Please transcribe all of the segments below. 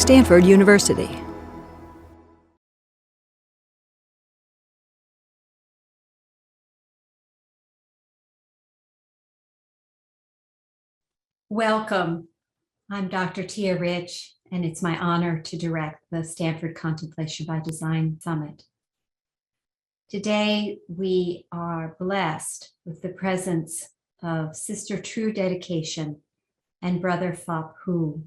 Stanford University. Welcome. I'm Dr. Tia Rich, and it's my honor to direct the Stanford Contemplation by Design Summit. Today, we are blessed with the presence of Sister True Dedication and Brother Phap Huu.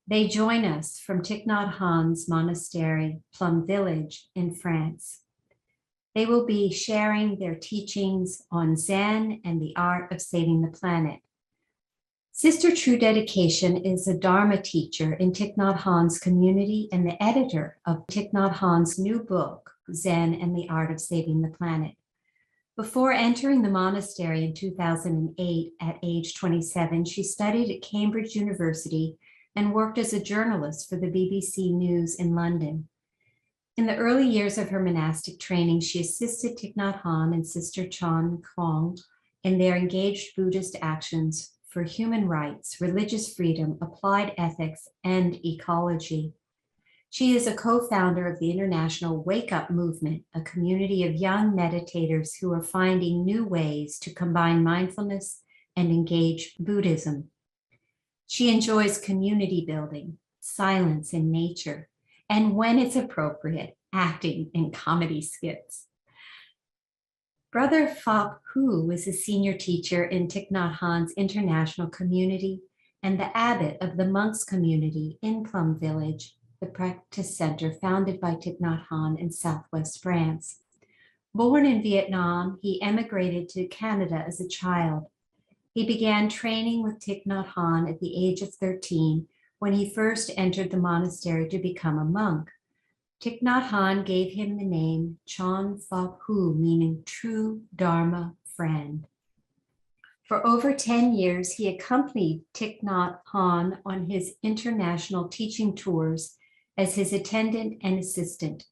They join us from Thich Nhat Hanh's monastery, Plum Village in France. They will be sharing their teachings on Zen and the art of saving the planet. Sister True Dedication is a Dharma teacher in Thich Nhat Hanh's community and the editor of Thich Nhat Hanh's new book, Zen and the Art of Saving the Planet. Before entering the monastery in 2008 at age 27, she studied at Cambridge University and worked as a journalist for the BBC News in London. In the early years of her monastic training, she assisted Thich Nhat Hanh and Sister Chan Kwong in their engaged Buddhist actions for human rights, religious freedom, applied ethics, and ecology. She is a co-founder of the International Wake Up Movement, a community of young meditators who are finding new ways to combine mindfulness and engage Buddhism. She enjoys community building, silence in nature, and when it's appropriate, acting in comedy skits. Brother Phap Huu is a senior teacher in Thich Nhat Hanh's international community and the abbot of the monks community in Plum Village, the practice center founded by Thich Nhat Hanh in Southwest France. Born in Vietnam, he emigrated to Canada as a child. He began training with Thich Nhat Hanh at the age of 13 when he first entered the monastery to become a monk. Thich Nhat Hanh gave him the name Chon Phap Huu, meaning true Dharma friend. For over 10 years, he accompanied Thich Nhat Hanh on his international teaching tours as his attendant and assistant.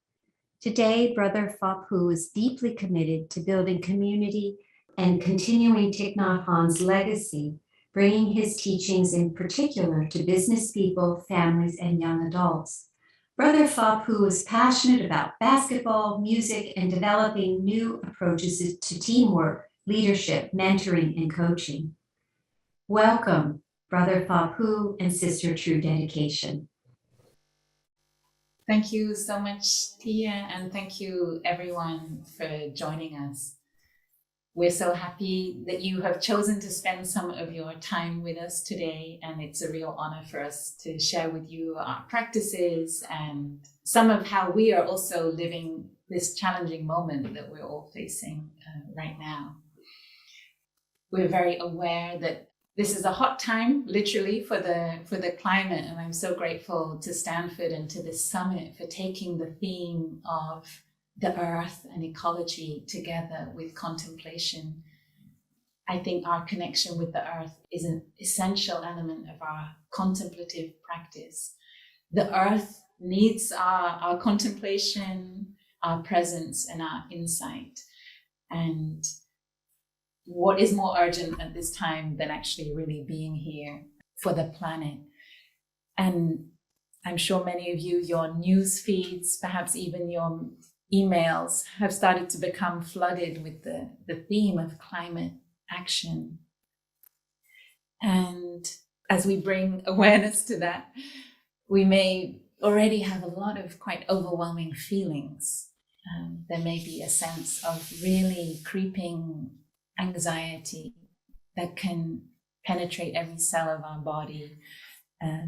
Today, Brother Phap Huu is deeply committed to building community and continuing Thich Nhat Hanh's legacy, bringing his teachings in particular to business people, families, and young adults. Brother Phap Huu is passionate about basketball, music, and developing new approaches to teamwork, leadership, mentoring, and coaching. Welcome, Brother Phap Huu and Sister True Dedication. Thank you so much, Tia, and thank you everyone for joining us. We're so happy that you have chosen to spend some of your time with us today, and it's a real honor for us to share with you our practices and some of how we are also living this challenging moment that we're all facing right now. We're very aware that this is a hot time, literally, for the climate, and I'm so grateful to Stanford and to this summit for taking the theme of the earth and ecology together with contemplation. I think our connection with the earth is an essential element of our contemplative practice. The earth needs our contemplation, our presence, and our insight. And what is more urgent at this time than actually really being here for the planet? And I'm sure many of you, your news feeds, perhaps even your emails have started to become flooded with the theme of climate action. And as we bring awareness to that, we may already have a lot of quite overwhelming feelings. There may be a sense of really creeping anxiety that can penetrate every cell of our body.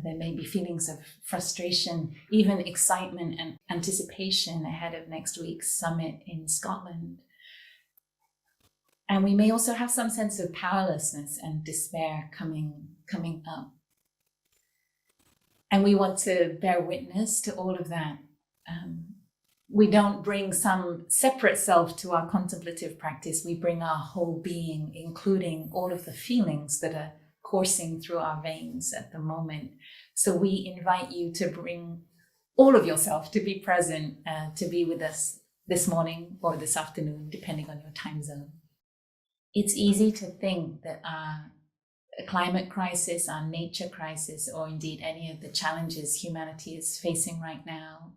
There may be feelings of frustration, even excitement and anticipation ahead of next week's summit in Scotland. And we may also have some sense of powerlessness and despair coming up. And we want to bear witness to all of that. We don't bring some separate self to our contemplative practice. We bring our whole being, including all of the feelings that are coursing through our veins at the moment. So we invite you to bring all of yourself to be present, to be with us this morning or this afternoon, depending on your time zone. It's easy to think that our climate crisis, our nature crisis, or indeed any of the challenges humanity is facing right now,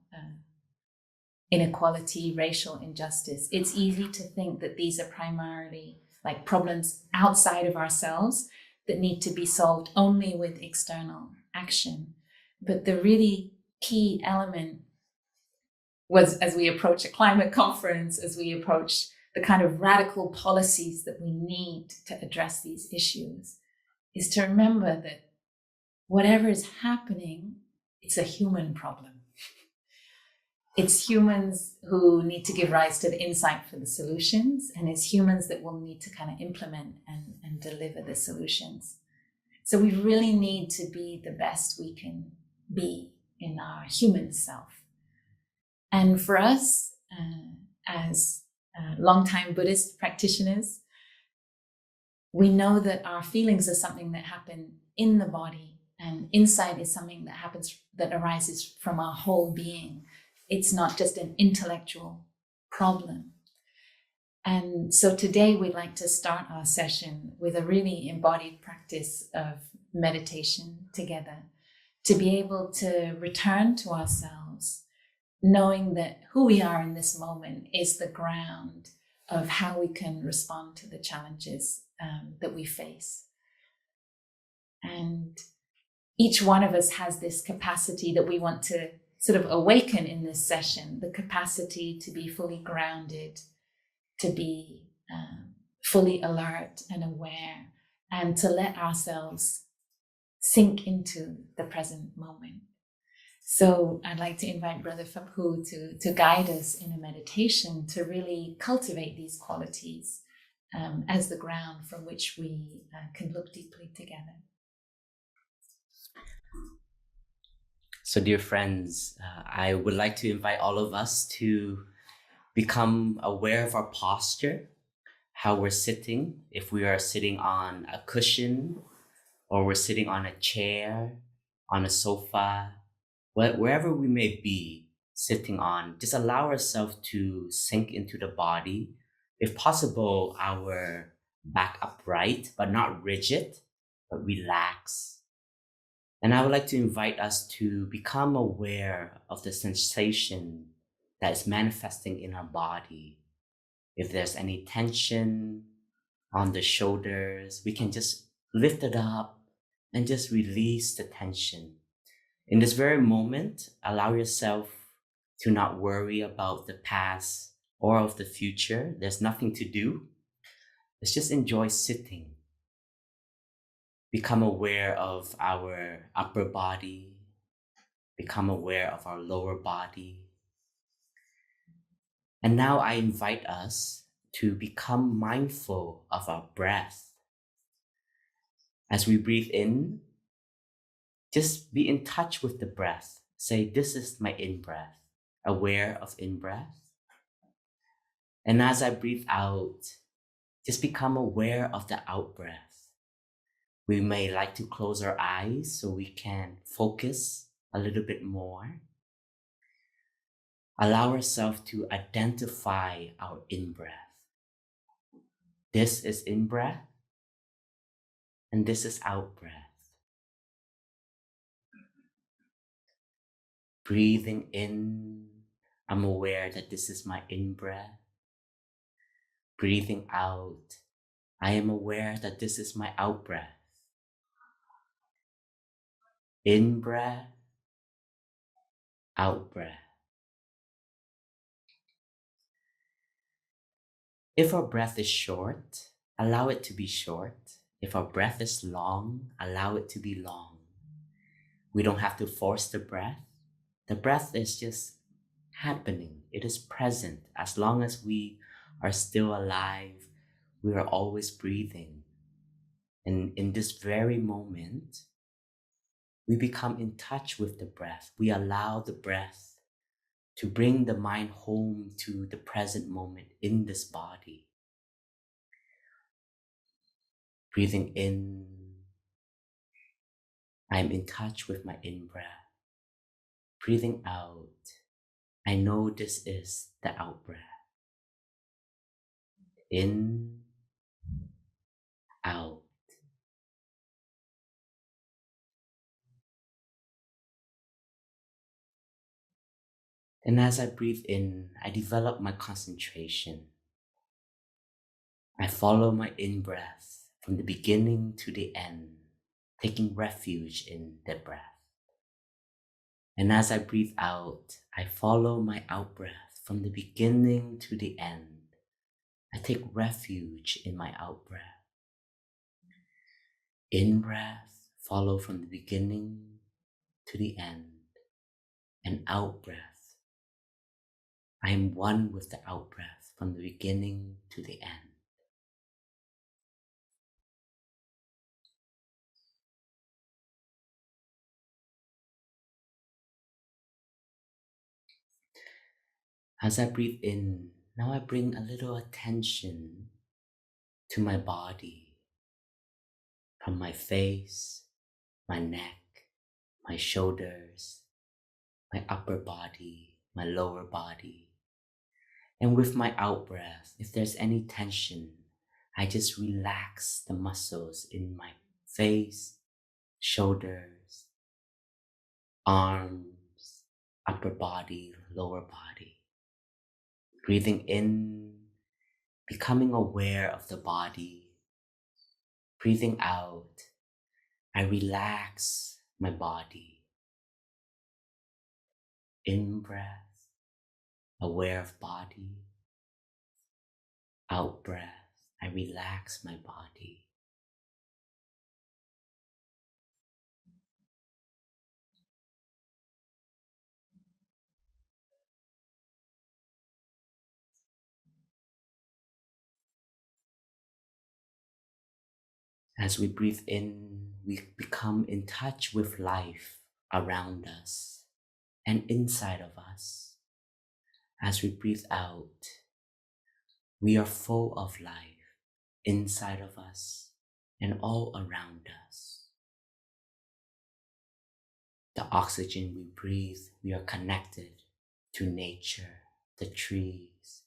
inequality, racial injustice, it's easy to think that these are primarily like problems outside of ourselves that need to be solved only with external action. But the really key element was, as we approach a climate conference, as we approach the kind of radical policies that we need to address these issues, is to remember that whatever is happening, it's a human problem. It's humans who need to give rise to the insight for the solutions, and it's humans that will need to kind of implement and deliver the solutions. So we really need to be the best we can be in our human self. And for us, as longtime Buddhist practitioners, we know that our feelings are something that happen in the body, and insight is something that happens, that arises from our whole being. It's not just an intellectual problem. And so today we'd like to start our session with a really embodied practice of meditation together, to be able to return to ourselves, knowing that who we are in this moment is the ground of how we can respond to the challenges that we face. And each one of us has this capacity that we want to sort of awaken in this session, the capacity to be fully grounded, to be fully alert and aware, and to let ourselves sink into the present moment. So I'd like to invite Brother Phap Huu to guide us in a meditation to really cultivate these qualities as the ground from which we can look deeply together. So dear friends, I would like to invite all of us to become aware of our posture, how we're sitting, if we are sitting on a cushion or we're sitting on a chair, on a sofa, wherever we may be sitting on, just allow ourselves to sink into the body. If possible, our back upright, but not rigid, but relax. And I would like to invite us to become aware of the sensation that is manifesting in our body. If there's any tension on the shoulders, we can just lift it up and just release the tension. In this very moment, allow yourself to not worry about the past or of the future. There's nothing to do. Let's just enjoy sitting. Become aware of our upper body. Become aware of our lower body. And now I invite us to become mindful of our breath. As we breathe in, just be in touch with the breath. Say, this is my in-breath. Aware of in-breath. And as I breathe out, just become aware of the out-breath. We may like to close our eyes so we can focus a little bit more. Allow ourselves to identify our in-breath. This is in-breath, and this is out-breath. Breathing in, I'm aware that this is my in-breath. Breathing out, I am aware that this is my out-breath. In-breath, out-breath. If our breath is short, allow it to be short. If our breath is long, allow it to be long. We don't have to force the breath. The breath is just happening. It is present. As long as we are still alive, we are always breathing. And in this very moment, we become in touch with the breath. We allow the breath to bring the mind home to the present moment in this body. Breathing in, I'm in touch with my in-breath. Breathing out, I know this is the out-breath. In, out. And as I breathe in, I develop my concentration. I follow my in-breath from the beginning to the end, taking refuge in the breath. And as I breathe out, I follow my out-breath from the beginning to the end. I take refuge in my out-breath. In-breath, follow from the beginning to the end. And out-breath, I am one with the out-breath from the beginning to the end. As I breathe in, now I bring a little attention to my body, from my face, my neck, my shoulders, my upper body, my lower body. And with my out-breath, if there's any tension, I just relax the muscles in my face, shoulders, arms, upper body, lower body. Breathing in, becoming aware of the body. Breathing out, I relax my body. In breath, aware of body. Out breath, I relax my body. As we breathe in, we become in touch with life around us and inside of us. As we breathe out, we are full of life inside of us and all around us. The oxygen we breathe, we are connected to nature, the trees,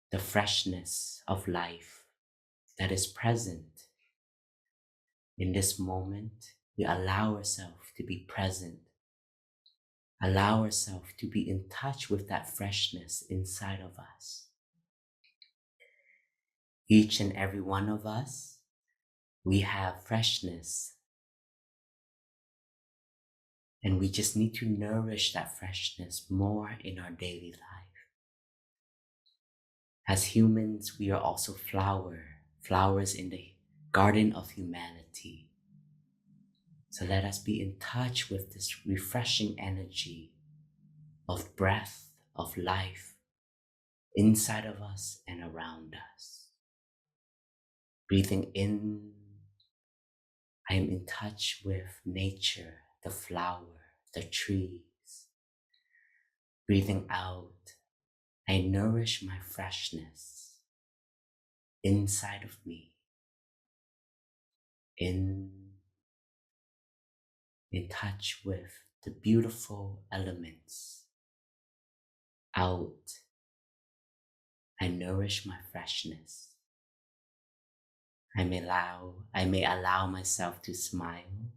the freshness of life that is present. In this moment, we allow ourselves to be present, allow ourselves to be in touch with that freshness inside of us. Each and every one of us, we have freshness, and we just need to nourish that freshness more in our daily life. As humans, we are also flowers in the garden of humanity. So let us be in touch with this refreshing energy of breath, of life, inside of us and around us. Breathing in, I am in touch with nature, the flower, the trees. Breathing out, I nourish my freshness inside of me. In touch with the beautiful elements. Out, I nourish my freshness. I may allow myself to smile.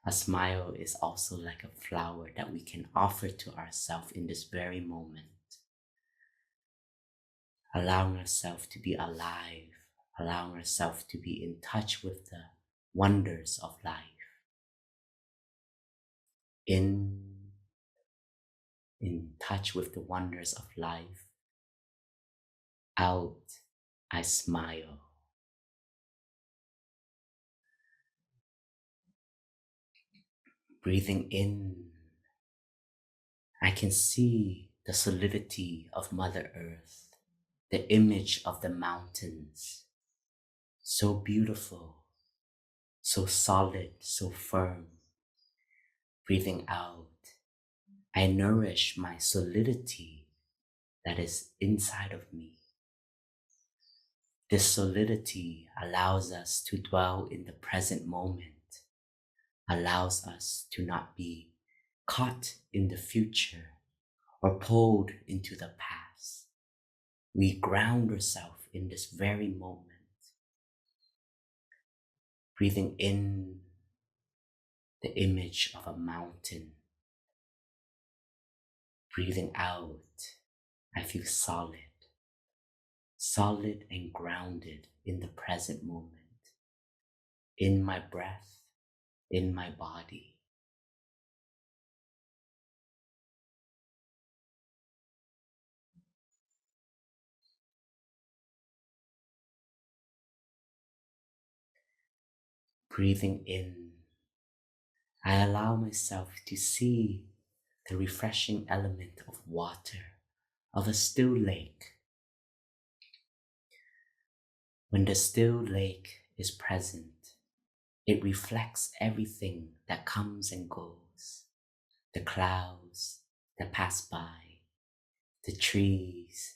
A smile is also like a flower that we can offer to ourselves in this very moment. Allowing ourselves to be alive, allowing ourselves to be in touch with the wonders of life. In touch with the wonders of life. Out, I smile. Breathing in, I can see the solidity of Mother Earth, the image of the mountains, so beautiful, so solid, so firm. Breathing out, I nourish my solidity that is inside of me. This solidity allows us to dwell in the present moment, allows us to not be caught in the future or pulled into the past. We ground ourselves in this very moment. Breathing in the image of a mountain. Breathing out, I feel solid, solid and grounded in the present moment, in my breath, in my body. Breathing in, I allow myself to see the refreshing element of water, of a still lake. When the still lake is present, it reflects everything that comes and goes, the clouds that pass by, the trees,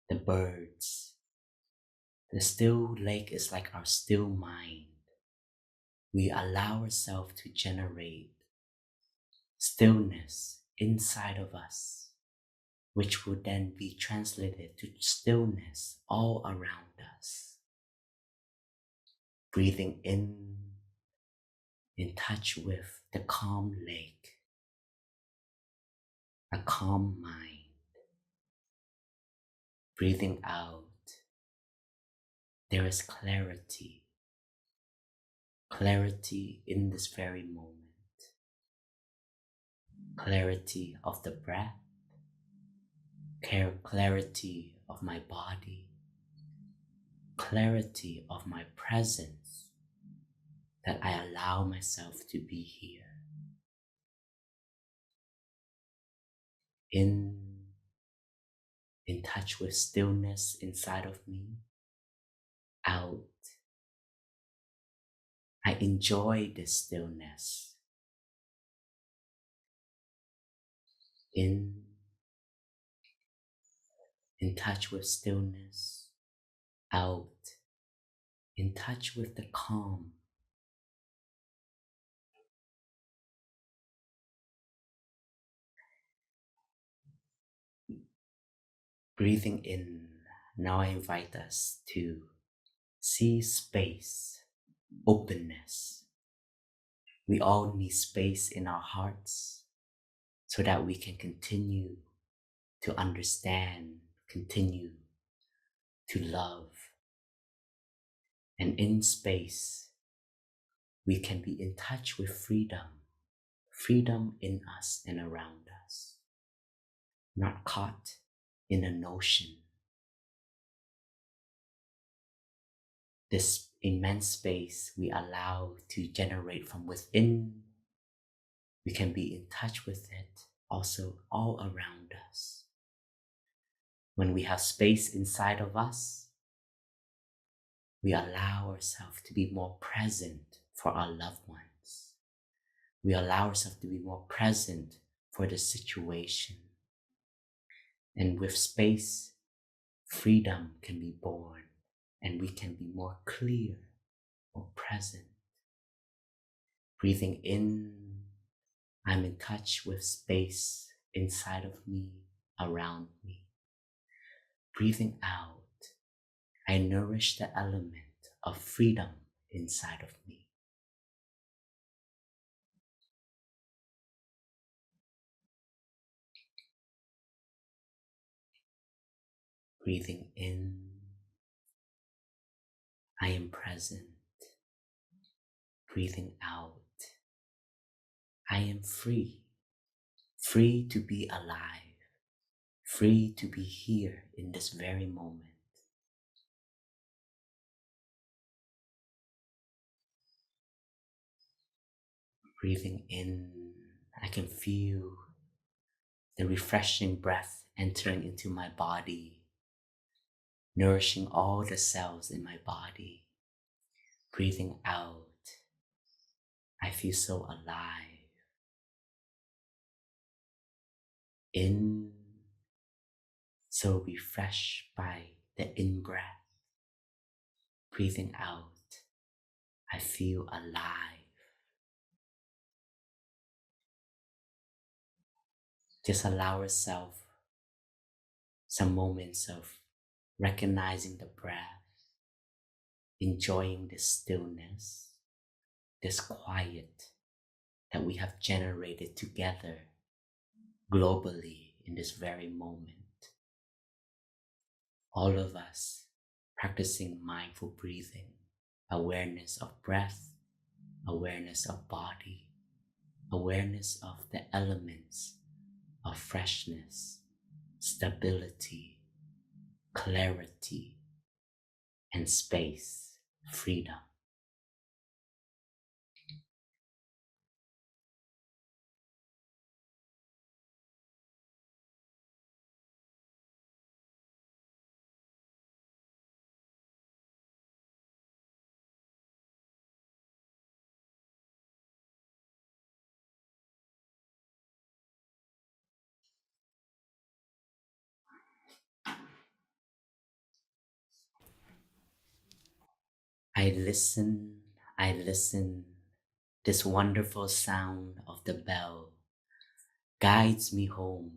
the birds. The still lake is like our still mind. We allow ourselves to generate stillness inside of us, which will then be translated to stillness all around us. Breathing in touch with the calm lake, a calm mind. Breathing out, there is clarity, clarity in this very moment, clarity of the breath, clarity of my body, clarity of my presence, that I allow myself to be here. In touch with stillness inside of me. Out, I enjoy this stillness. In touch with stillness. Out, in touch with the calm. Breathing in, now I invite us to see space, openness. We all need space in our hearts so that we can continue to understand, continue to love. And in space, we can be in touch with freedom, freedom in us and around us, not caught in a notion. This immense space we allow to generate from within, we can be in touch with it also all around us. When we have space inside of us, we allow ourselves to be more present for our loved ones. We allow ourselves to be more present for the situation. And with space, freedom can be born, and we can be more clear, more present. Breathing in, I'm in touch with space inside of me, around me. Breathing out, I nourish the element of freedom inside of me. Breathing in, I am present. Breathing out, I am free, free to be alive, free to be here in this very moment. Breathing in, I can feel the refreshing breath entering into my body, nourishing all the cells in my body. Breathing out, I feel so alive. In, so refreshed by the in-breath. Breathing out, I feel alive. Just allow yourself some moments of recognizing the breath, enjoying this stillness, this quiet that we have generated together globally in this very moment. All of us practicing mindful breathing, awareness of breath, awareness of body, awareness of the elements of freshness, stability, clarity, and space, freedom. I listen. This wonderful sound of the bell guides me home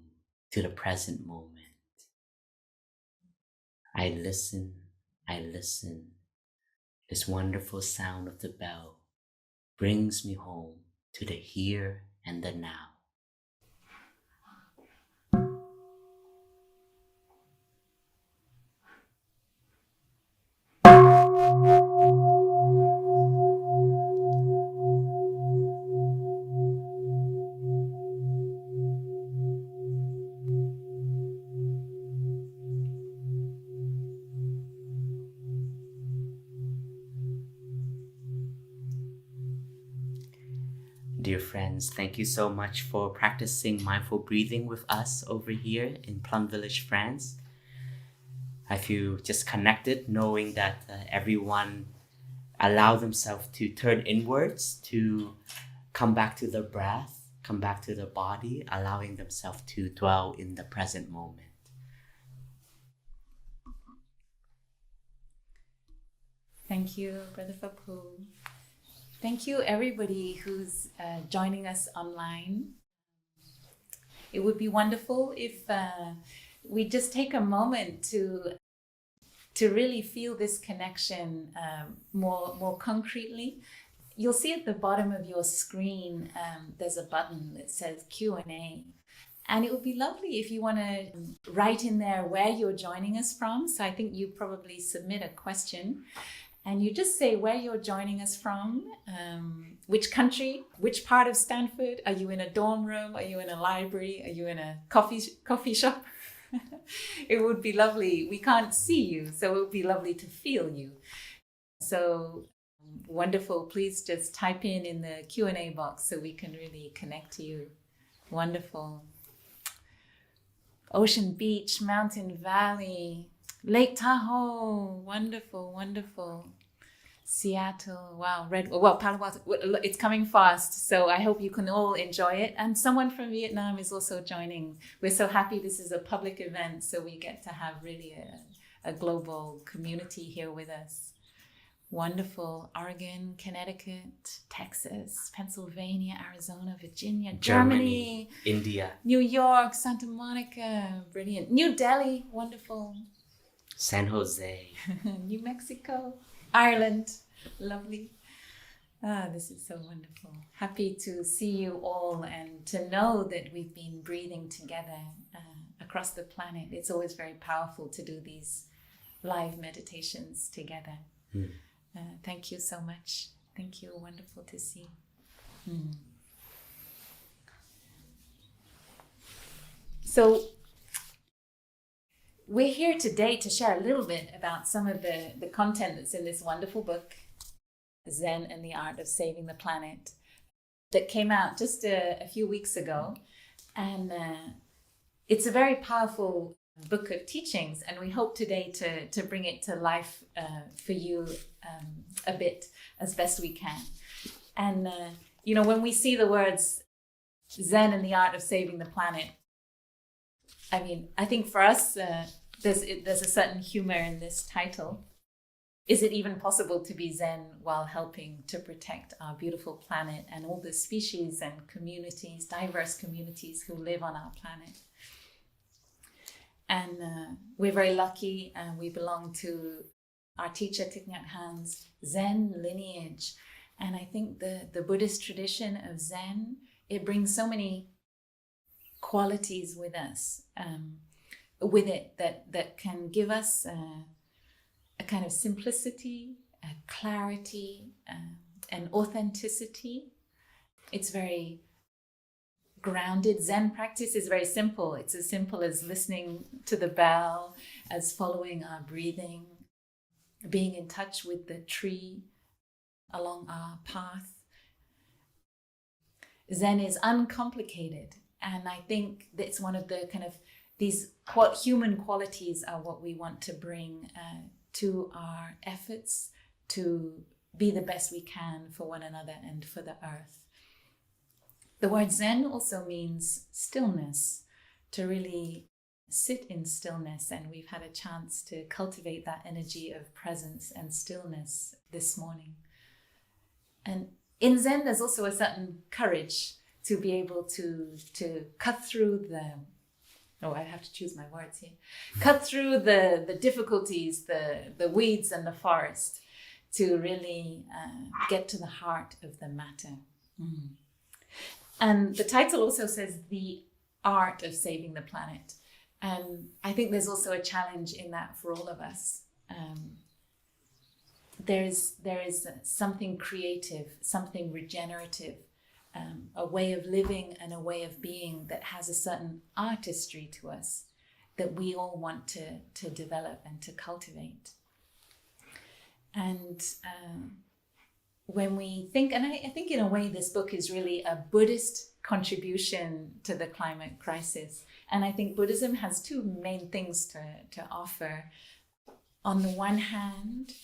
to the present moment. I listen. This wonderful sound of the bell brings me home to the here and the now. Dear friends, thank you so much for practicing mindful breathing with us over here in Plum Village, France. I feel just connected knowing that everyone allow themselves to turn inwards, to come back to the breath, come back to the body, allowing themselves to dwell in the present moment. Thank you, Brother Phap Huu. Thank you, everybody who's joining us online. It would be wonderful if we just take a moment to really feel this connection more concretely. You'll see at the bottom of your screen, there's a button that says Q&A. And it would be lovely if you want to write in there where you're joining us from. So I think you probably submit a question and you just say where you're joining us from, which country, which part of Stanford. Are you in a dorm room? Are you in a library? Are you in a coffee shop? It would be lovely. We can't see you, so it would be lovely to feel you. So wonderful. Please just type in the Q&A box so we can really connect to you. Wonderful. Ocean beach, mountain valley, Lake Tahoe. Wonderful, wonderful. Seattle, wow, Palo Alto, it's coming fast, so I hope you can all enjoy it. And someone from Vietnam is also joining. We're so happy this is a public event, so we get to have really a global community here with us. Wonderful. Oregon, Connecticut, Texas, Pennsylvania, Arizona, Virginia, Germany, India, New York, Santa Monica, brilliant. New Delhi, wonderful. San Jose, New Mexico, Ireland, lovely. This is so wonderful. Happy to see you all and to know that we've been breathing together across the planet. It's always very powerful to do these live meditations together. Thank you so much. Thank you. Wonderful to see. So we're here today to share a little bit about some of the content that's in this wonderful book, Zen and the Art of Saving the Planet, that came out just a few weeks ago. And it's a very powerful book of teachings, and we hope today to bring it to life for you a bit as best we can. And, when we see the words Zen and the Art of Saving the Planet, I think for us, there's a certain humor in this title. Is it even possible to be Zen while helping to protect our beautiful planet and all the species and communities, diverse communities who live on our planet? And we're very lucky, and we belong to our teacher Thich Nhat Hanh's Zen lineage. And I think the Buddhist tradition of Zen, it brings so many qualities with us, with it, that can give us a kind of simplicity, a clarity, and authenticity. It's very grounded. Zen practice is very simple. It's as simple as listening to the bell, as following our breathing, being in touch with the tree along our path. Zen is uncomplicated. And I think that's one of the kind of these human qualities are what we want to bring to our efforts to be the best we can for one another and for the earth. The word Zen also means stillness, to really sit in stillness. And we've had a chance to cultivate that energy of presence and stillness this morning. And in Zen, there's also a certain courage to be able to cut through I have to choose my words here. Cut through the difficulties, the weeds and the forest, to really get to the heart of the matter. Mm. And the title also says the art of saving the planet. And I think there's also a challenge in that for all of us. There is something creative, something regenerative, a way of living and a way of being that has a certain artistry to us that we all want to develop and to cultivate. And when we think, and I think in a way this book is really a Buddhist contribution to the climate crisis. And I think Buddhism has two main things to offer. On the one hand,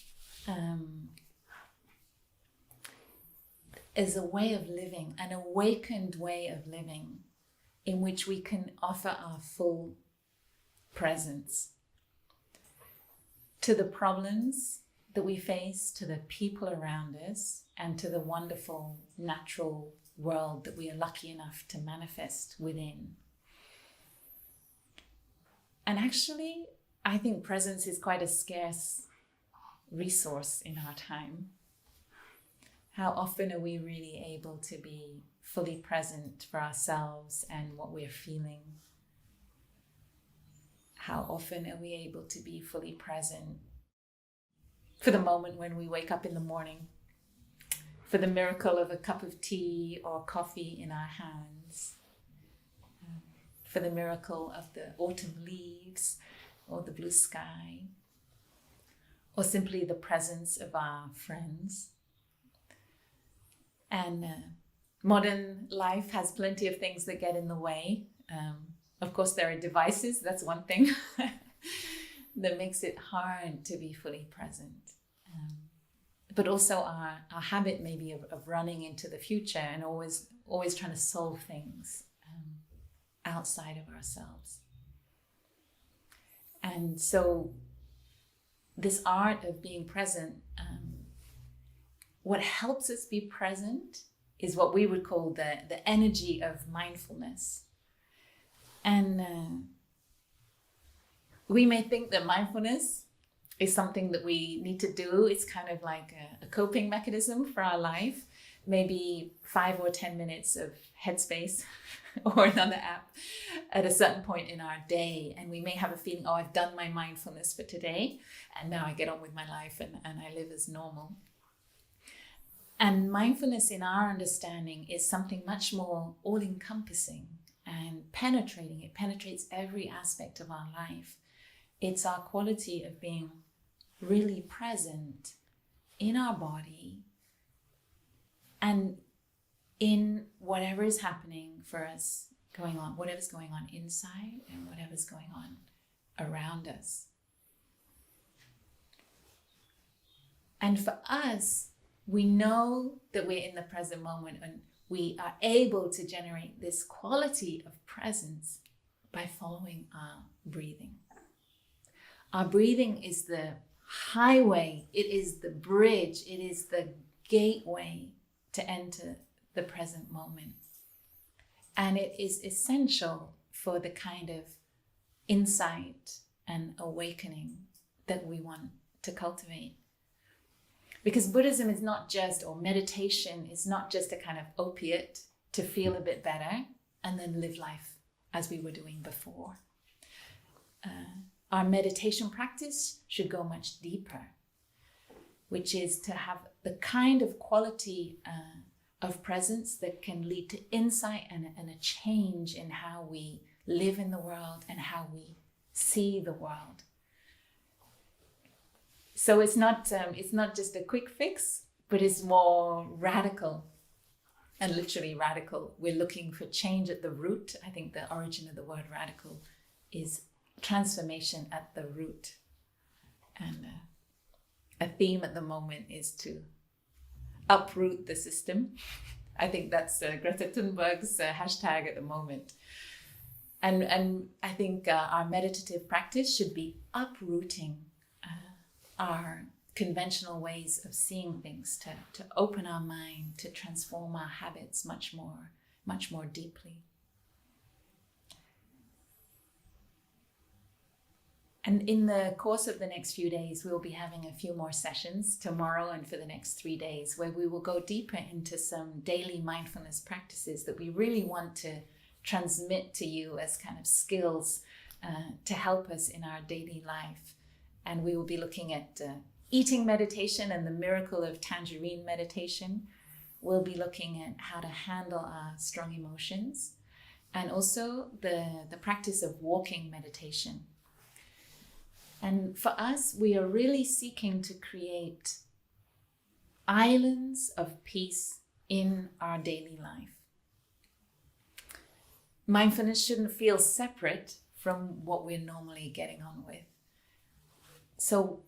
is a way of living, an awakened way of living, in which we can offer our full presence to the problems that we face, to the people around us, and to the wonderful natural world that we are lucky enough to manifest within. And actually, I think presence is quite a scarce resource in our time. How often are we really able to be fully present for ourselves and what we're feeling? How often are we able to be fully present for the moment when we wake up in the morning, for the miracle of a cup of tea or coffee in our hands, for the miracle of the autumn leaves or the blue sky, or simply the presence of our friends? And modern life has plenty of things that get in the way. Of course, there are devices, that's one thing that makes it hard to be fully present. But also our habit maybe of running into the future and always trying to solve things outside of ourselves. And so this art of being present, what helps us be present is what we would call the energy of mindfulness. And we may think that mindfulness is something that we need to do. It's kind of like a coping mechanism for our life. Maybe 5 or 10 minutes of Headspace or another app at a certain point in our day. And we may have a feeling, oh, I've done my mindfulness for today, and now I get on with my life and I live as normal. And mindfulness, in our understanding, is something much more all-encompassing and penetrating. It penetrates every aspect of our life. It's our quality of being really present in our body and in whatever is happening for us, whatever's going on inside and whatever's going on around us. And for us, we know that we're in the present moment, and we are able to generate this quality of presence by following our breathing. Our breathing is the highway, it is the bridge, it is the gateway to enter the present moment. And it is essential for the kind of insight and awakening that we want to cultivate. Because Buddhism is not just, or meditation is not just a kind of opiate to feel a bit better and then live life as we were doing before. Our meditation practice should go much deeper, which is to have the kind of quality of presence that can lead to insight and a change in how we live in the world and how we see the world. So it's not just a quick fix, but it's more radical, and literally radical. We're looking for change at the root. I think the origin of the word radical is transformation at the root. And a theme at the moment is to uproot the system. I think that's Greta Thunberg's hashtag at the moment. And I think our meditative practice should be uprooting our conventional ways of seeing things, to open our mind, to transform our habits much more deeply. And in the course of the next few days, we'll be having a few more sessions tomorrow and for the next 3 days, where we will go deeper into some daily mindfulness practices that we really want to transmit to you as kind of skills to help us in our daily life. And we will be looking at eating meditation and the miracle of tangerine meditation. We'll be looking at how to handle our strong emotions, and also the practice of walking meditation. And for us, we are really seeking to create islands of peace in our daily life. Mindfulness shouldn't feel separate from what we're normally getting on with. So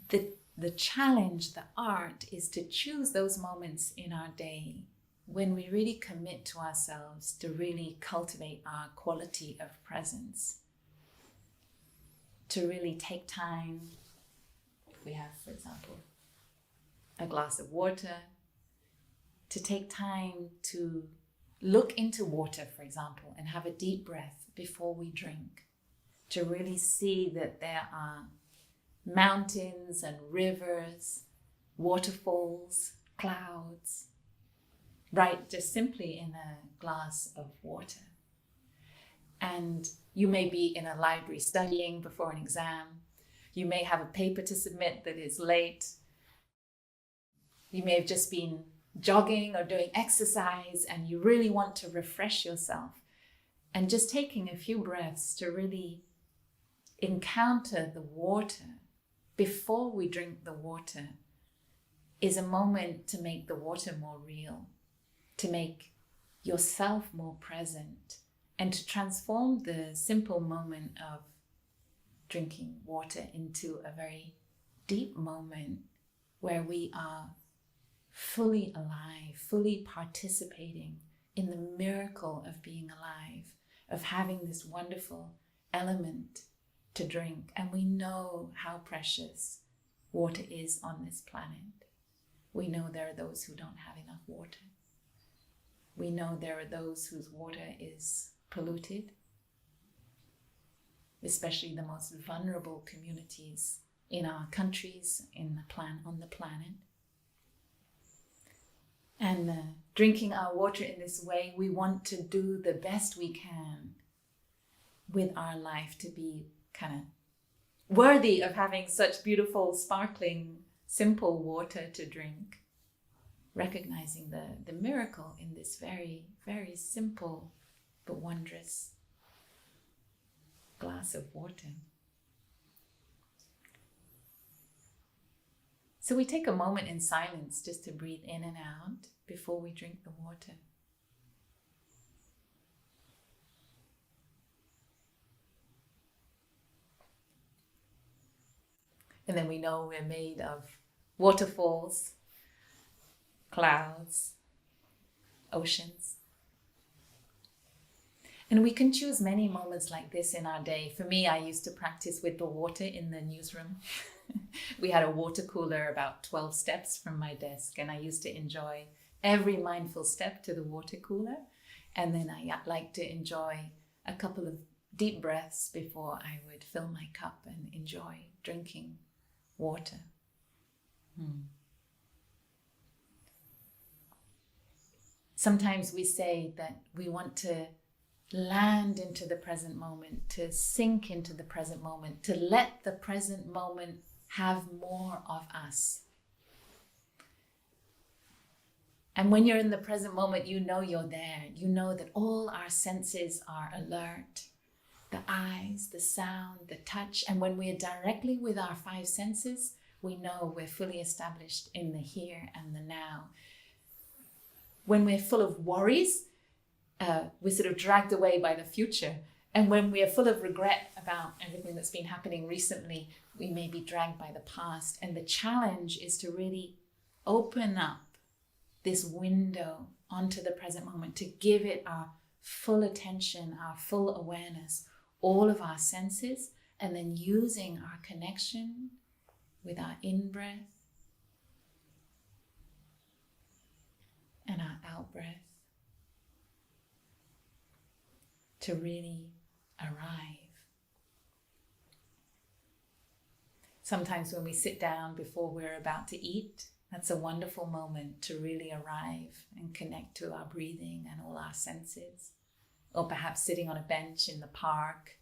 the challenge, the art, is to choose those moments in our day when we really commit to ourselves to really cultivate our quality of presence. To really take time, if we have, for example, a glass of water, to take time to look into water, for example, and have a deep breath before we drink, to really see that there are mountains and rivers, waterfalls, clouds, right, just simply in a glass of water. And you may be in a library studying before an exam. You may have a paper to submit that is late. You may have just been jogging or doing exercise and you really want to refresh yourself. And just taking a few breaths to really encounter the water before we drink the water is a moment to make the water more real, to make yourself more present, and to transform the simple moment of drinking water into a very deep moment where we are fully alive, fully participating in the miracle of being alive, of having this wonderful element to drink. And we know how precious water is on this planet. We know there are those who don't have enough water. We know there are those whose water is polluted, especially the most vulnerable communities in our countries, on the planet. And drinking our water in this way, we want to do the best we can with our life to be kind of worthy of having such beautiful, sparkling, simple water to drink, recognizing the miracle in this very, very simple but wondrous glass of water. So we take a moment in silence just to breathe in and out before we drink the water. And then we know we're made of waterfalls, clouds, oceans. And we can choose many moments like this in our day. For me, I used to practice with the water in the newsroom. We had a water cooler about 12 steps from my desk, and I used to enjoy every mindful step to the water cooler. And then I like to enjoy a couple of deep breaths before I would fill my cup and enjoy drinking water. Sometimes we say that we want to land into the present moment, to sink into the present moment, to let the present moment have more of us. And when you're in the present moment, you know you're there. You know that all our senses are alert. The eyes, the sound, the touch. And when we're directly with our five senses, we know we're fully established in the here and the now. When we're full of worries, we're sort of dragged away by the future. And when we're full of regret about everything that's been happening recently, we may be dragged by the past. And the challenge is to really open up this window onto the present moment, to give it our full attention, our full awareness, all of our senses, and then using our connection with our in-breath and our out-breath to really arrive. Sometimes when we sit down before we're about to eat, that's a wonderful moment to really arrive and connect to our breathing and all our senses. Or perhaps sitting on a bench in the park,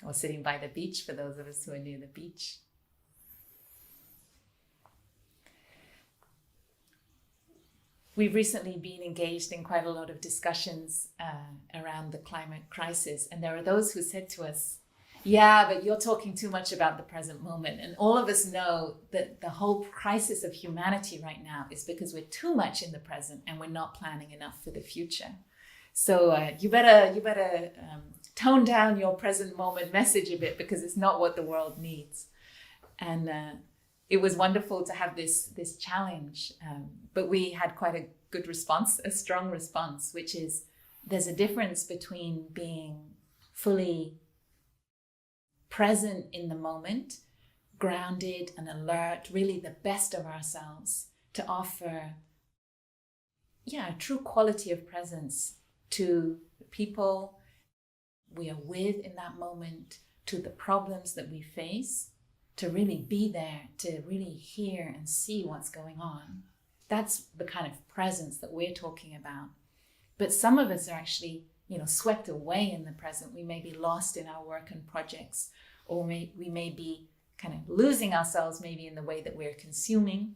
or sitting by the beach for those of us who are near the beach. We've recently been engaged in quite a lot of discussions around the climate crisis, and there are those who said to us, yeah, but you're talking too much about the present moment. And all of us know that the whole crisis of humanity right now is because we're too much in the present and we're not planning enough for the future. So you better tone down your present moment message a bit, because it's not what the world needs. And it was wonderful to have this challenge, but we had quite a good response, a strong response, which is there's a difference between being fully present in the moment, grounded and alert, really the best of ourselves, to offer a true quality of presence to the people we are with in that moment, to the problems that we face, to really be there, to really hear and see what's going on. That's the kind of presence that we're talking about. But some of us are actually, swept away in the present. We may be lost in our work and projects, or we may be kind of losing ourselves maybe in the way that we're consuming,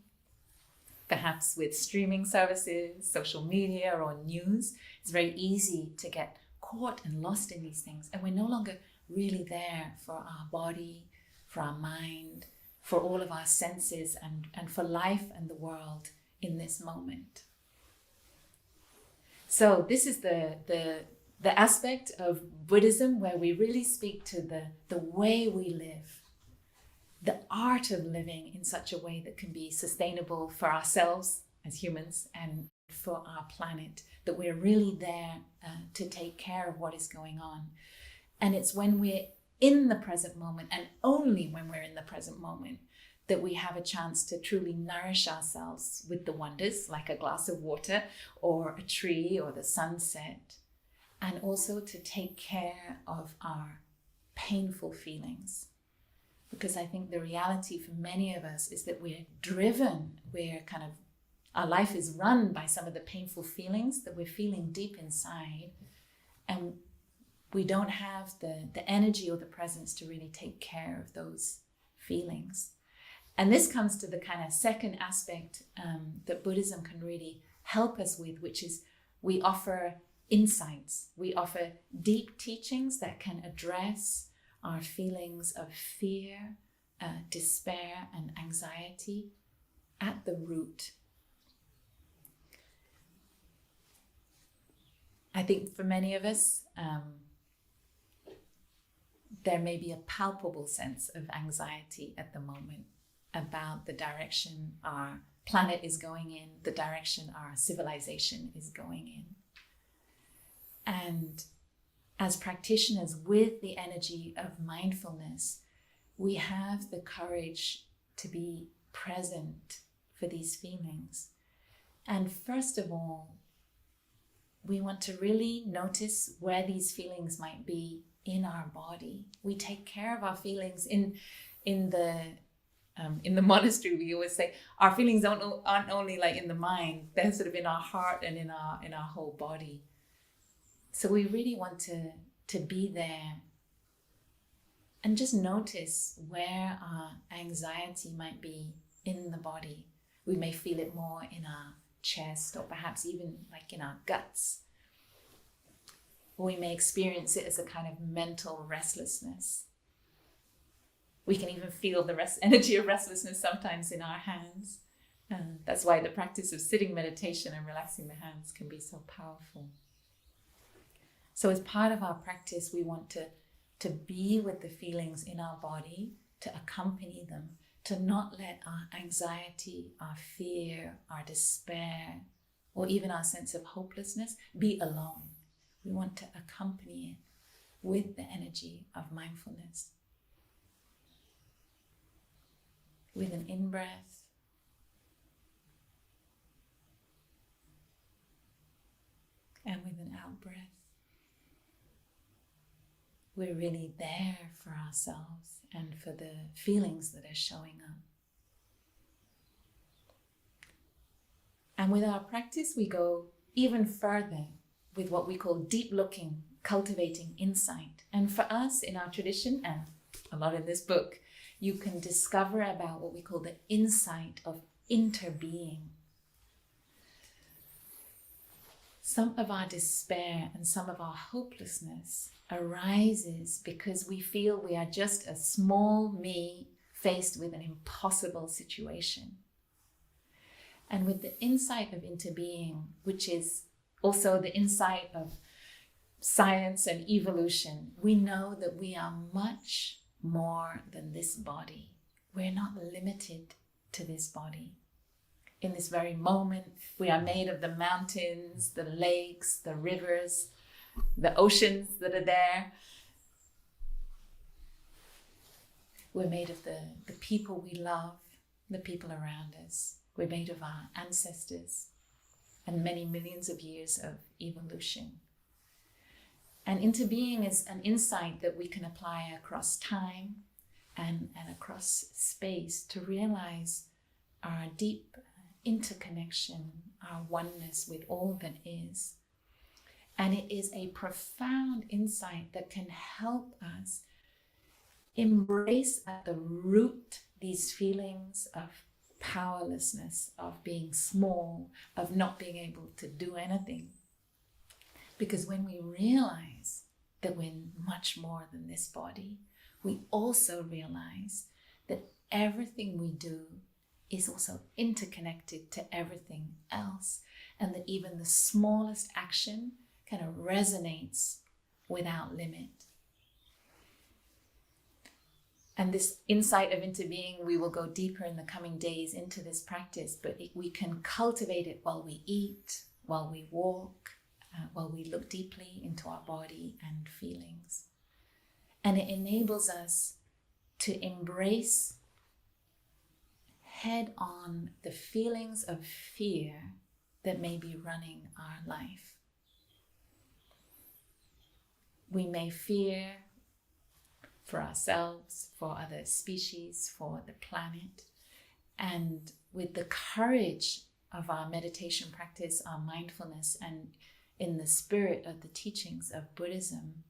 perhaps with streaming services, social media, or news. It's very easy to get caught and lost in these things, and we're no longer really there for our body, for our mind, for all of our senses, and for life and the world in this moment. So this is the aspect of Buddhism where we really speak to the way we live, the art of living in such a way that can be sustainable for ourselves as humans and for our planet, that we're really there to take care of what is going on. And it's when we're in the present moment, and only when we're in the present moment, that we have a chance to truly nourish ourselves with the wonders, like a glass of water or a tree or the sunset, and also to take care of our painful feelings. Because I think the reality for many of us is that we're driven, our life is run by some of the painful feelings that we're feeling deep inside, and we don't have the energy or the presence to really take care of those feelings. And this comes to the kind of second aspect that Buddhism can really help us with, which is we offer insights. We offer deep teachings that can address our feelings of fear, despair, and anxiety at the root. I think for many of us, there may be a palpable sense of anxiety at the moment about the direction our planet is going in, the direction our civilization is going in. And as practitioners with the energy of mindfulness, we have the courage to be present for these feelings. And first of all, we want to really notice where these feelings might be in our body. We take care of our feelings. In the monastery, we always say our feelings aren't only like in the mind; they're sort of in our heart and in our whole body. So we really want to be there and just notice where our anxiety might be in the body. We may feel it more in our chest or perhaps even like in our guts. Or we may experience it as a kind of mental restlessness. We can even feel the energy of restlessness sometimes in our hands. And that's why the practice of sitting meditation and relaxing the hands can be so powerful. So as part of our practice, we want to be with the feelings in our body, to accompany them, to not let our anxiety, our fear, our despair, or even our sense of hopelessness be alone. We want to accompany it with the energy of mindfulness. With an in-breath, and with an out-breath. We're really there for ourselves and for the feelings that are showing up. And with our practice, we go even further with what we call deep looking, cultivating insight. And for us in our tradition, and a lot in this book, you can discover about what we call the insight of interbeing. Some of our despair and some of our hopelessness arises because we feel we are just a small me faced with an impossible situation. And with the insight of interbeing, which is also the insight of science and evolution, we know that we are much more than this body. We're not limited to this body. In this very moment, we are made of the mountains, the lakes, the rivers, the oceans that are there. We're made of the people we love, the people around us. We're made of our ancestors and many millions of years of evolution. And interbeing is an insight that we can apply across time and across space to realize our deep interconnection, our oneness with all that is. And it is a profound insight that can help us embrace at the root these feelings of powerlessness, of being small, of not being able to do anything. Because when we realize that we're much more than this body, we also realize that everything we do is also interconnected to everything else, and that even the smallest action kind of resonates without limit. And this insight of interbeing, we will go deeper in the coming days into this practice, but we can cultivate it while we eat, while we walk, while we look deeply into our body and feelings. And it enables us to embrace head on the feelings of fear that may be running our life. We may fear for ourselves, for other species, for the planet. And with the courage of our meditation practice, our mindfulness, and in the spirit of the teachings of Buddhism,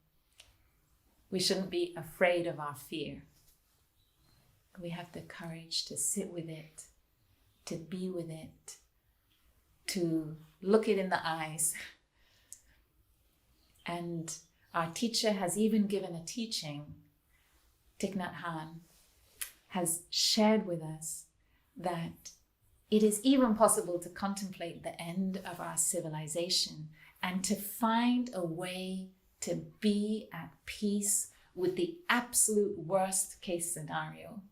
we shouldn't be afraid of our fear. We have the courage to sit with it, to be with it, to look it in the eyes. And our teacher has even given a teaching. Thich Nhat Hanh has shared with us that it is even possible to contemplate the end of our civilization and to find a way to be at peace with the absolute worst case scenario.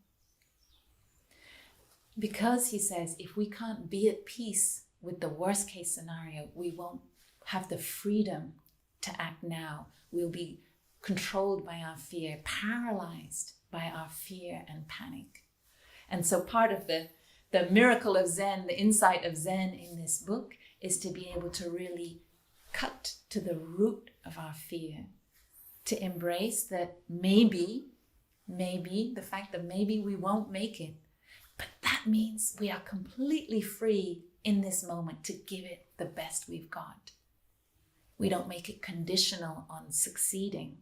Because he says, if we can't be at peace with the worst case scenario, we won't have the freedom to act now. We'll be controlled by our fear, paralyzed by our fear and panic. And so part of the miracle of Zen, the insight of Zen in this book, is to be able to really cut to the root of our fear, to embrace that maybe, the fact that maybe we won't make it, but that means we are completely free in this moment to give it the best we've got. We don't make it conditional on succeeding,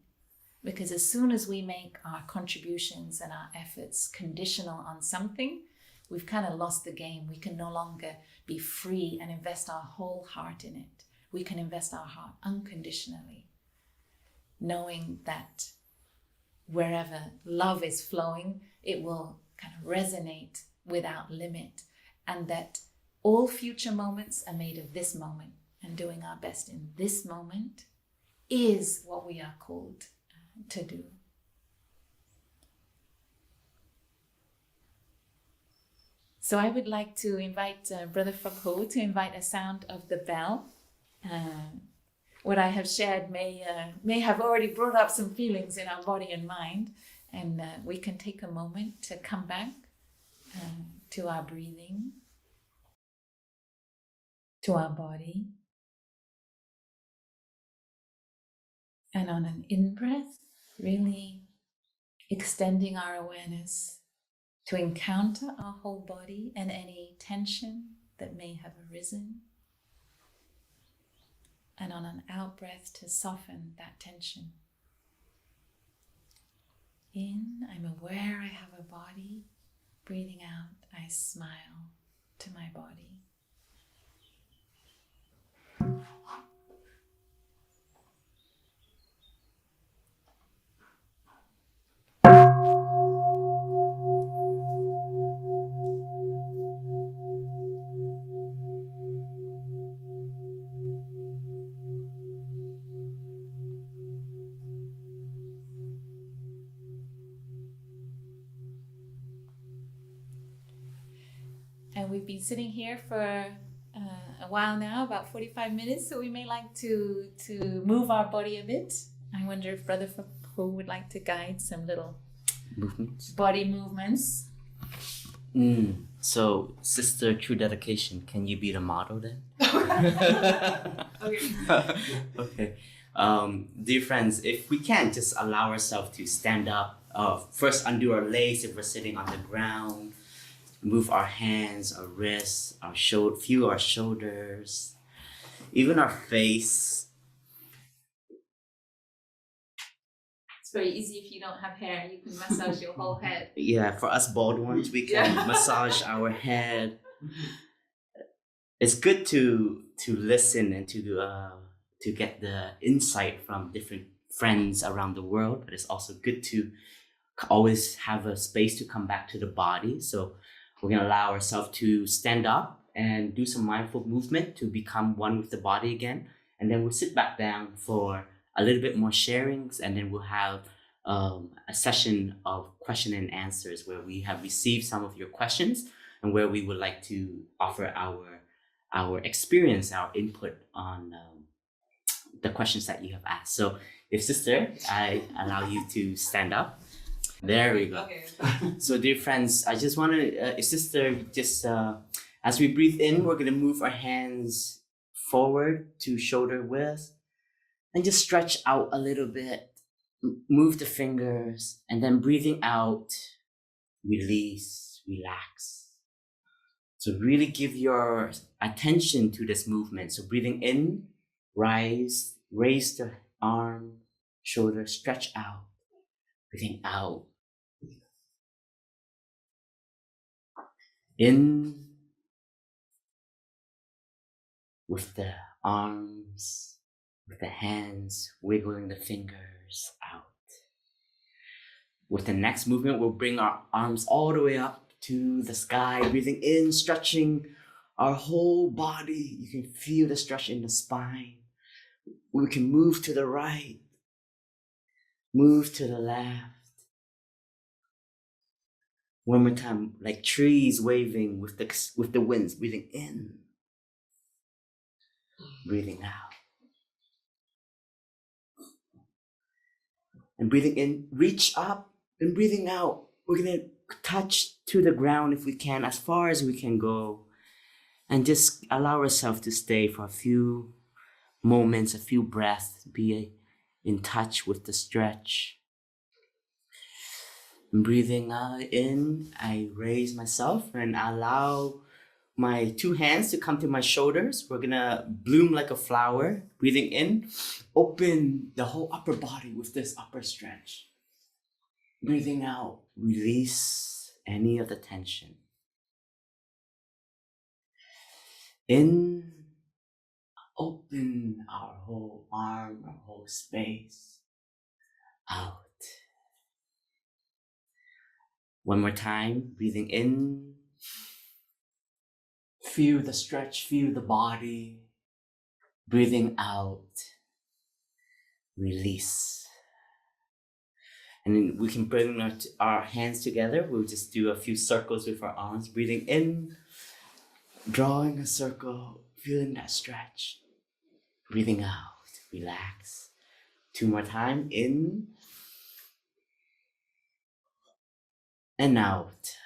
because as soon as we make our contributions and our efforts conditional on something, we've kind of lost the game. We can no longer be free and invest our whole heart in it. We can invest our heart unconditionally, knowing that wherever love is flowing, it will kind of resonate without limit, and that all future moments are made of this moment, and doing our best in this moment is what we are called to do. So I would like to invite Brother Phap Huu to invite a sound of the bell. What I have shared may have already brought up some feelings in our body and mind, and we can take a moment to come back to our breathing, to our body. And on an in-breath, really extending our awareness to encounter our whole body and any tension that may have arisen. And on an out-breath, to soften that tension. In, I'm aware I have a body. Breathing out, I smile to my body. And we've been sitting here for a while now, about 45 minutes, so we may like to move our body a bit. I wonder if Brother Phap Huu would like to guide some little body movements. So, Sister True Dedication, can you be the model then? Okay. Dear friends, if we can just allow ourselves to stand up, first undo our legs if we're sitting on the ground. Move our hands, our wrists, feel our shoulders, even our face. It's very easy if you don't have hair, you can massage your whole head. Yeah, for us bald ones, we can massage our head. It's good to listen and to get the insight from different friends around the world, but it's also good to always have a space to come back to the body. So we're going to allow ourselves to stand up and do some mindful movement to become one with the body again. And then we'll sit back down for a little bit more sharings, and then we'll have a session of question and answers where we have received some of your questions and where we would like to offer our experience, our input on the questions that you have asked. So if Sister, I allow you to stand up. There we go. Okay. So dear friends, I just want to, Sister, just as we breathe in, we're going to move our hands forward to shoulder width and just stretch out a little bit. Move the fingers, and then breathing out, release, relax. So really give your attention to this movement. So breathing in, raise the arm, shoulder, stretch out. Breathing out. In with the arms, with the hands, wiggling the fingers out. With the next movement, we'll bring our arms all the way up to the sky, breathing in, stretching our whole body. You can feel the stretch in the spine. We can move to the right, move to the left. One more time, like trees waving with the winds, breathing in, breathing out. And breathing in, reach up, and breathing out. We're gonna touch to the ground if we can, as far as we can go. And just allow ourselves to stay for a few moments, a few breaths, be in touch with the stretch. And breathing in, I raise myself and allow my two hands to come to my shoulders. We're gonna bloom like a flower. Breathing in, open the whole upper body with this upper stretch. Breathing out, release any of the tension. In, open our whole arm, our whole space. Out. One more time, breathing in. Feel the stretch, feel the body. Breathing out, release. And then we can bring our hands together. We'll just do a few circles with our arms. Breathing in, drawing a circle, feeling that stretch. Breathing out, relax. Two more times, in and out.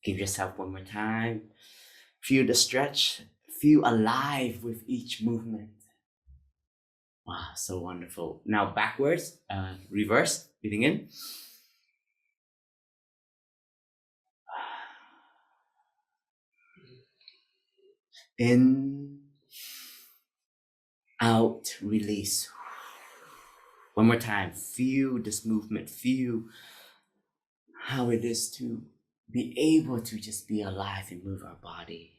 Give yourself one more time. Feel the stretch, feel alive with each movement. Wow, so wonderful. Now backwards, reverse, breathing in. In, out, release. One more time, feel this movement, feel how it is to be able to just be alive and move our body.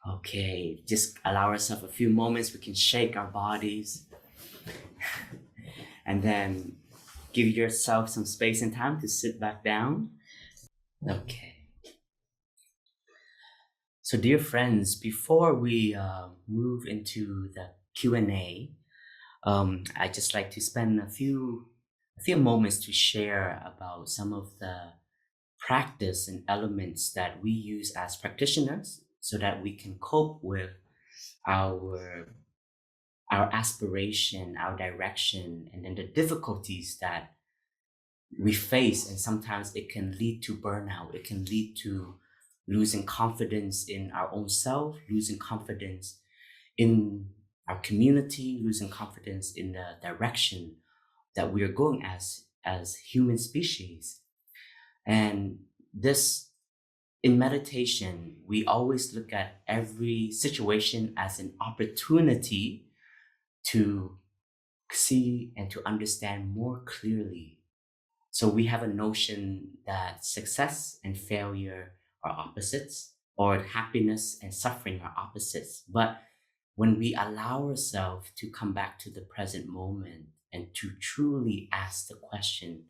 Okay, just allow ourselves a few moments. We can shake our bodies. And then give yourself some space and time to sit back down. Okay. So dear friends, before we move into the Q&A, I'd just like to spend a few moments to share about some of the practice and elements that we use as practitioners so that we can cope with our aspiration, our direction, and then the difficulties that we face. And sometimes it can lead to burnout. It can lead to losing confidence in our own self, losing confidence in our community, losing confidence in the direction that we are going as human species. And this, in meditation, we always look at every situation as an opportunity to see and to understand more clearly. So we have a notion that success and failure are opposites, or happiness and suffering are opposites. But when we allow ourselves to come back to the present moment and to truly ask the question,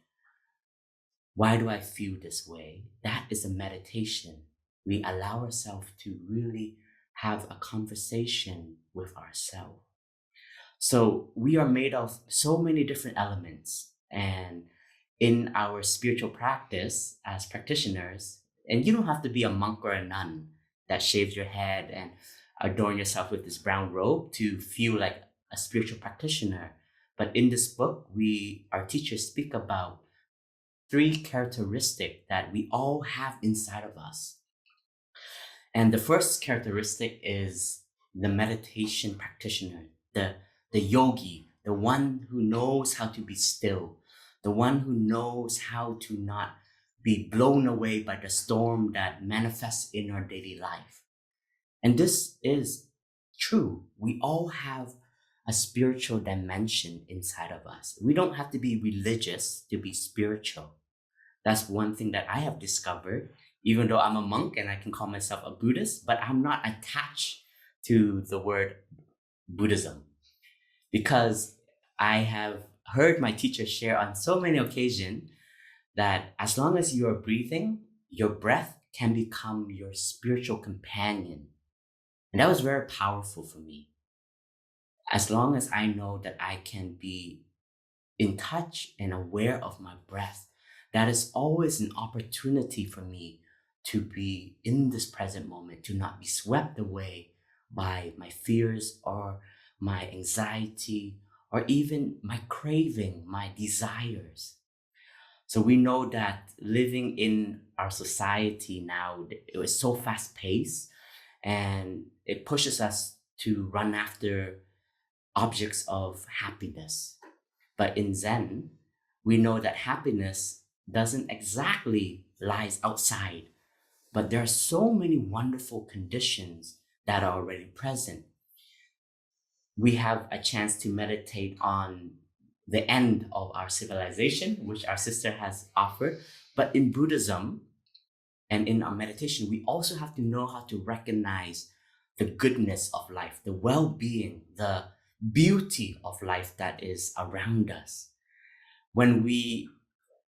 why do I feel this way? That is a meditation. We allow ourselves to really have a conversation with ourselves. So we are made of so many different elements. And in our spiritual practice as practitioners, and you don't have to be a monk or a nun that shaves your head and adorn yourself with this brown robe to feel like a spiritual practitioner. But in this book, our teachers speak about 3 characteristics that we all have inside of us. And the first characteristic is the meditation practitioner, the yogi, the one who knows how to be still, the one who knows how to not be blown away by the storm that manifests in our daily life. And this is true. We all have a spiritual dimension inside of us. We don't have to be religious to be spiritual. That's one thing that I have discovered, even though I'm a monk and I can call myself a Buddhist, but I'm not attached to the word Buddhism, because I have heard my teacher share on so many occasions that as long as you are breathing, your breath can become your spiritual companion. And that was very powerful for me. As long as I know that I can be in touch and aware of my breath, that is always an opportunity for me to be in this present moment, to not be swept away by my fears or my anxiety or even my craving, my desires. So we know that living in our society now, it was so fast paced and it pushes us to run after objects of happiness. But in Zen, we know that happiness doesn't exactly lies outside, but there are so many wonderful conditions that are already present. We have a chance to meditate on the end of our civilization, which our sister has offered. But in Buddhism and in our meditation, we also have to know how to recognize the goodness of life, the well-being, the beauty of life that is around us. When we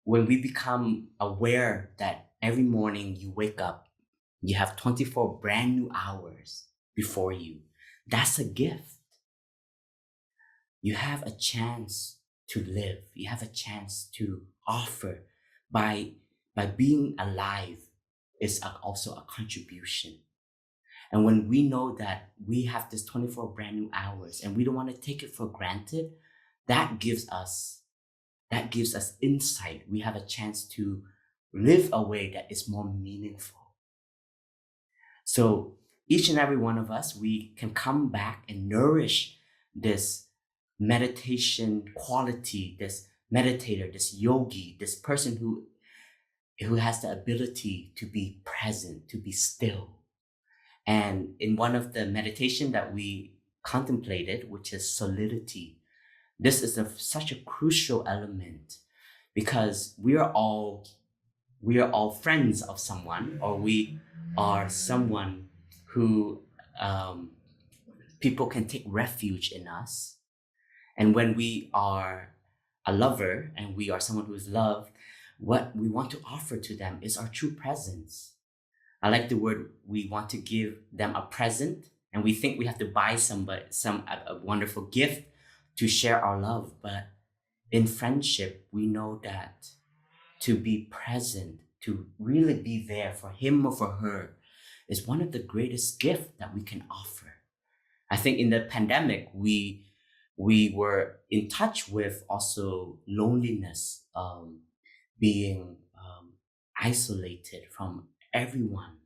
become aware that every morning you wake up, you have 24 brand new hours before you, that's a gift. You have a chance to live. You have a chance to offer. By being alive is also a contribution. And when we know that we have this 24 brand new hours and we don't want to take it for granted, that gives us insight. We have a chance to live a way that is more meaningful. So each and every one of us, we can come back and nourish this meditation quality, this meditator, this yogi, this person who has the ability to be present, to be still. And in one of the meditation that we contemplated, which is solidity, this is such a crucial element, because we are all friends of someone, or we are someone who people can take refuge in us. And when we are a lover and we are someone who is loved, what we want to offer to them is our true presence. I like the word, we want to give them a present, and we think we have to buy a wonderful gift to share our love. But in friendship, we know that to be present, to really be there for him or for her, is one of the greatest gifts that we can offer. I think in the pandemic, we were in touch with also loneliness, being isolated from everyone.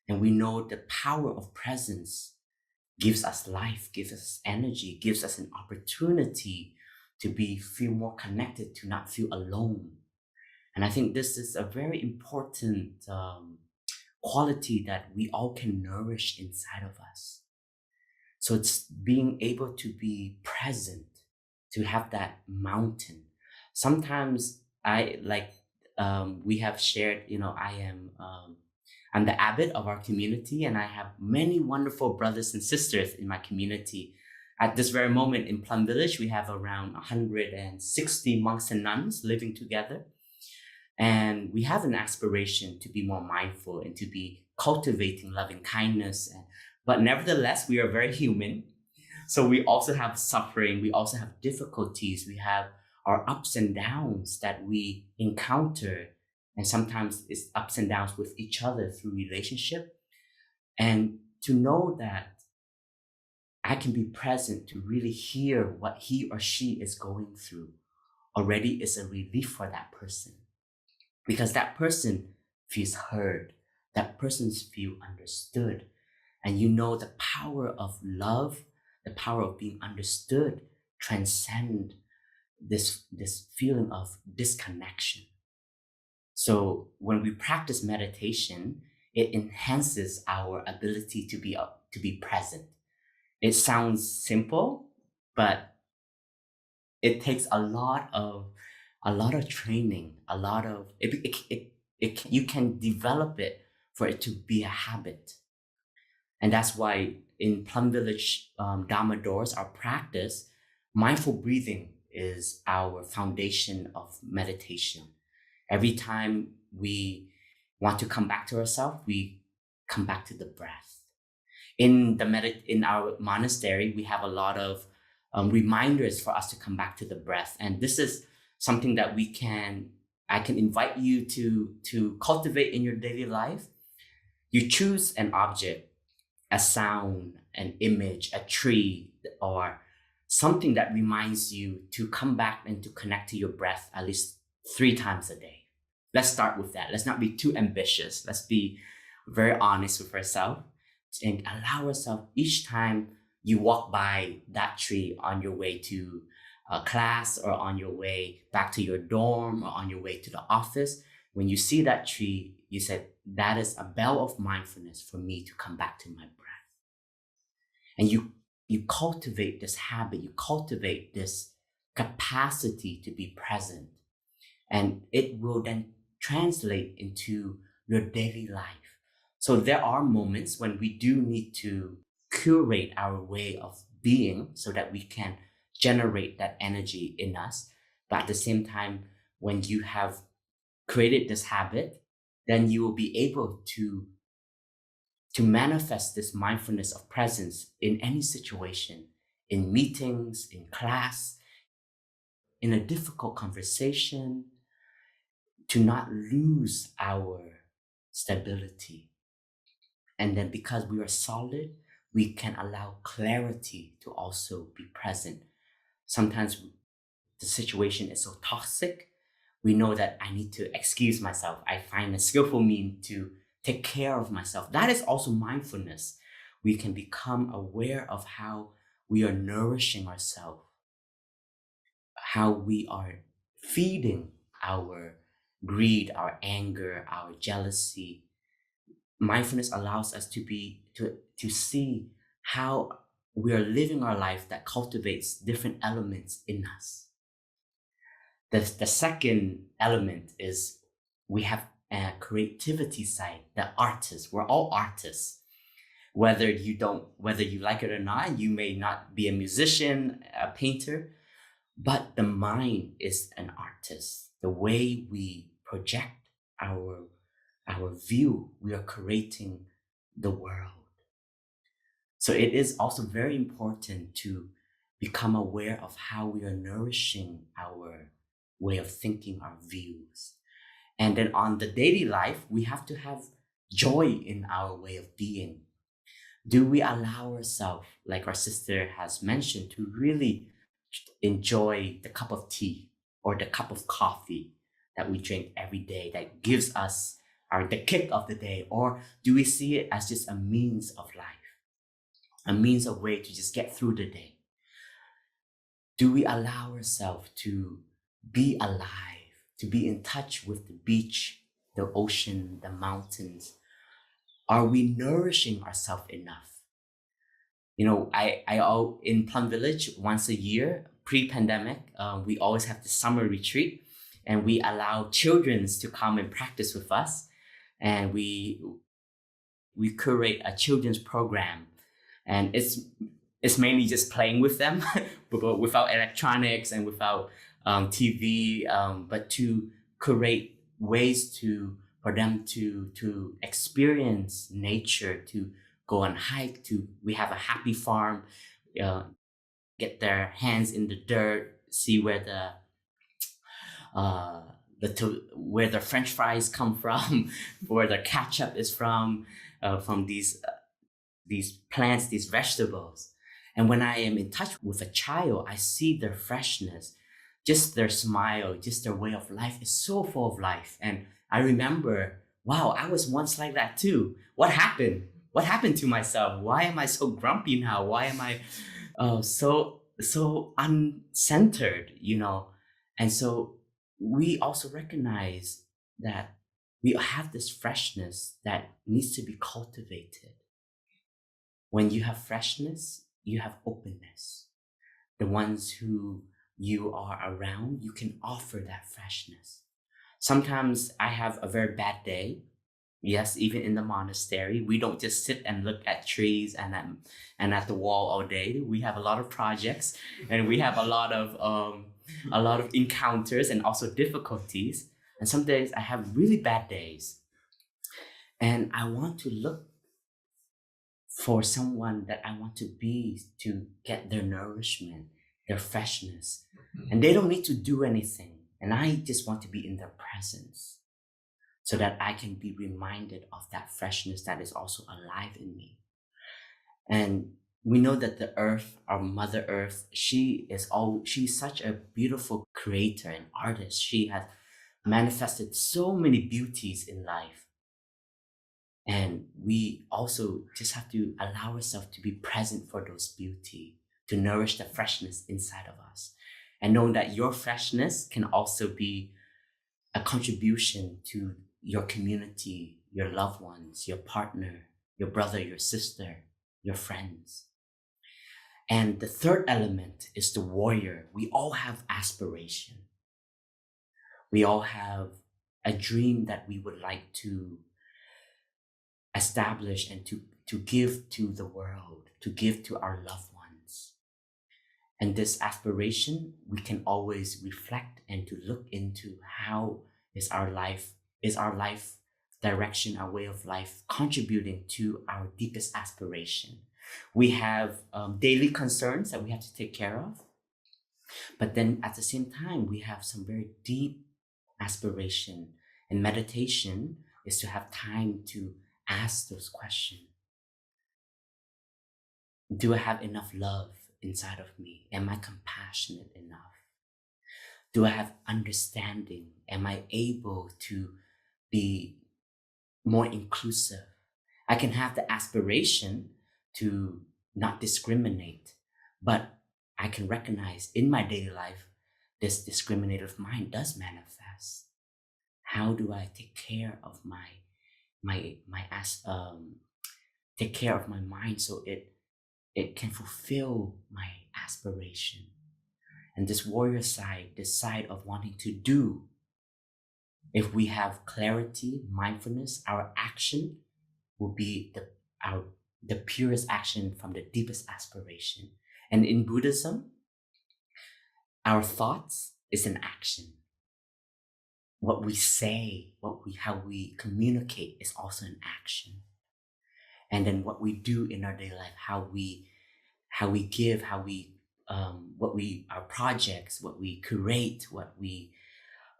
And we know the power of presence gives us life, gives us energy, gives us an opportunity to feel more connected, to not feel alone. And I think this is a very important quality that we all can nourish inside of us. So it's being able to be present, to have that mountain. Sometimes we have shared, I'm the abbot of our community, and I have many wonderful brothers and sisters in my community. At this very moment in Plum Village, we have around 160 monks and nuns living together. And we have an aspiration to be more mindful and to be cultivating loving kindness. But nevertheless, we are very human. So we also have suffering. We also have difficulties. We have our ups and downs that we encounter. And sometimes it's ups and downs with each other through relationship. And to know that I can be present to really hear what he or she is going through already is a relief for that person. Because that person feels heard. That person feels understood. And you know the power of love, the power of being understood transcend this feeling of disconnection. So when we practice meditation, it enhances our ability to be present. It sounds simple, but it takes a lot of training, you can develop it for it to be a habit. And that's why in Plum Village Dharma Doors, our practice, mindful breathing is our foundation of meditation. Every time we want to come back to ourselves, we come back to the breath. In our monastery, we have a lot of reminders for us to come back to the breath. And this is something that I can invite you to cultivate in your daily life. You choose an object, a sound, an image, a tree, or something that reminds you to come back and to connect to your breath at least 3 times a day. Let's start with that. Let's not be too ambitious. Let's be very honest with ourselves and allow ourselves, each time you walk by that tree on your way to class, or on your way back to your dorm, or on your way to the office, when you see that tree, you said, that is a bell of mindfulness for me to come back to my breath. And you cultivate this habit, you cultivate this capacity to be present. And it will then translate into your daily life. So there are moments when we do need to curate our way of being so that we can generate that energy in us. But at the same time, when you have created this habit, then you will be able to manifest this mindfulness of presence in any situation, in meetings, in class, in a difficult conversation, to not lose our stability. And then because we are solid, we can allow clarity to also be present. Sometimes the situation is so toxic, we know that I need to excuse myself. I find a skillful means to take care of myself. That is also mindfulness. We can become aware of how we are nourishing ourselves, how we are feeding our greed, our anger, our jealousy. Mindfulness allows us to see how we are living our life that cultivates different elements in us. The second element is we have a creativity side, the artist. We're all artists. Whether you like it or not, you may not be a musician, a painter, but the mind is an artist. The way we project our view, we are creating the world. So it is also very important to become aware of how we are nourishing our way of thinking, our views. And then on the daily life, we have to have joy in our way of being. Do we allow ourselves, like our sister has mentioned, to really enjoy the cup of tea or the cup of coffee that we drink every day that gives us the kick of the day? Or do we see it as just a means of life, a means of way to just get through the day? Do we allow ourselves to be alive, to be in touch with the beach, the ocean, the mountains? Are we nourishing ourselves enough? You know, I in Plum Village, once a year, pre-pandemic, we always have the summer retreat, and we allow children to come and practice with us. And we curate a children's program, and it's mainly just playing with them, but without electronics and without TV, but to create ways for them to experience nature, to go on hike. We have a happy farm, get their hands in the dirt, see where where the French fries come from, where the ketchup is from these plants, these vegetables. And when I am in touch with a child, I see their freshness, just their smile, just their way of life is so full of life. And I remember, wow, I was once like that too. What happened? What happened to myself? Why am I so grumpy now? Why am I so uncentered, you know? And so we also recognize that we have this freshness that needs to be cultivated. When you have freshness, you have openness. The ones who you are around, you can offer that freshness. Sometimes I have a very bad day. Yes, even in the monastery, we don't just sit and look at trees and at the wall all day. We have a lot of projects, and we have a lot of encounters and also difficulties. And some days I have really bad days, and I want to look for someone that I want to be, to get their nourishment, their freshness. And they don't need to do anything. And I just want to be in their presence so that I can be reminded of that freshness that is also alive in me. And we know that the earth, our Mother Earth, she's such a beautiful creator and artist. She has manifested so many beauties in life. And we also just have to allow ourselves to be present for those beauty, to nourish the freshness inside of us. And know that your freshness can also be a contribution to your community, your loved ones, your partner, your brother, your sister, your friends. And the third element is the warrior. We all have aspiration. We all have a dream that we would like to establish and to give to the world, to give to our loved ones. And this aspiration, we can always reflect and to look into how is our life direction, our way of life contributing to our deepest aspiration. We have daily concerns that we have to take care of, but then at the same time, we have some very deep aspiration, and meditation is to have time to ask those questions. Do I have enough love inside of me? Am I compassionate enough? Do I have understanding? Am I able to be more inclusive? I can have the aspiration to not discriminate, but I can recognize in my daily life, this discriminative mind does manifest. How do I take care of take care of my mind so it can fulfill my aspiration? And this warrior side, this side of wanting to do, if we have clarity, mindfulness, our action will be the purest action from the deepest aspiration. And in Buddhism, our thoughts is an action. What we say, how we communicate is also an action. And then what we do in our daily life, how we give, our projects, what we create, what we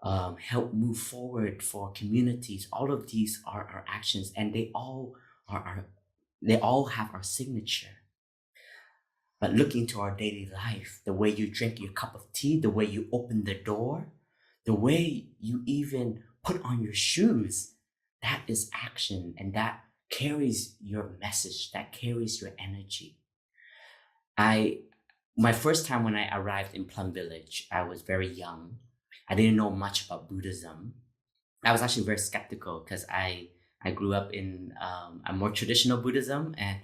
help move forward for communities. All of these are our actions, and they all have our signature. But look into our daily life, the way you drink your cup of tea, the way you open the door, the way you even put on your shoes, that is action, and that carries your message, that carries your energy. My first time when I arrived in Plum Village, I was very young. I didn't know much about Buddhism. I was actually very skeptical because I grew up in a more traditional Buddhism, and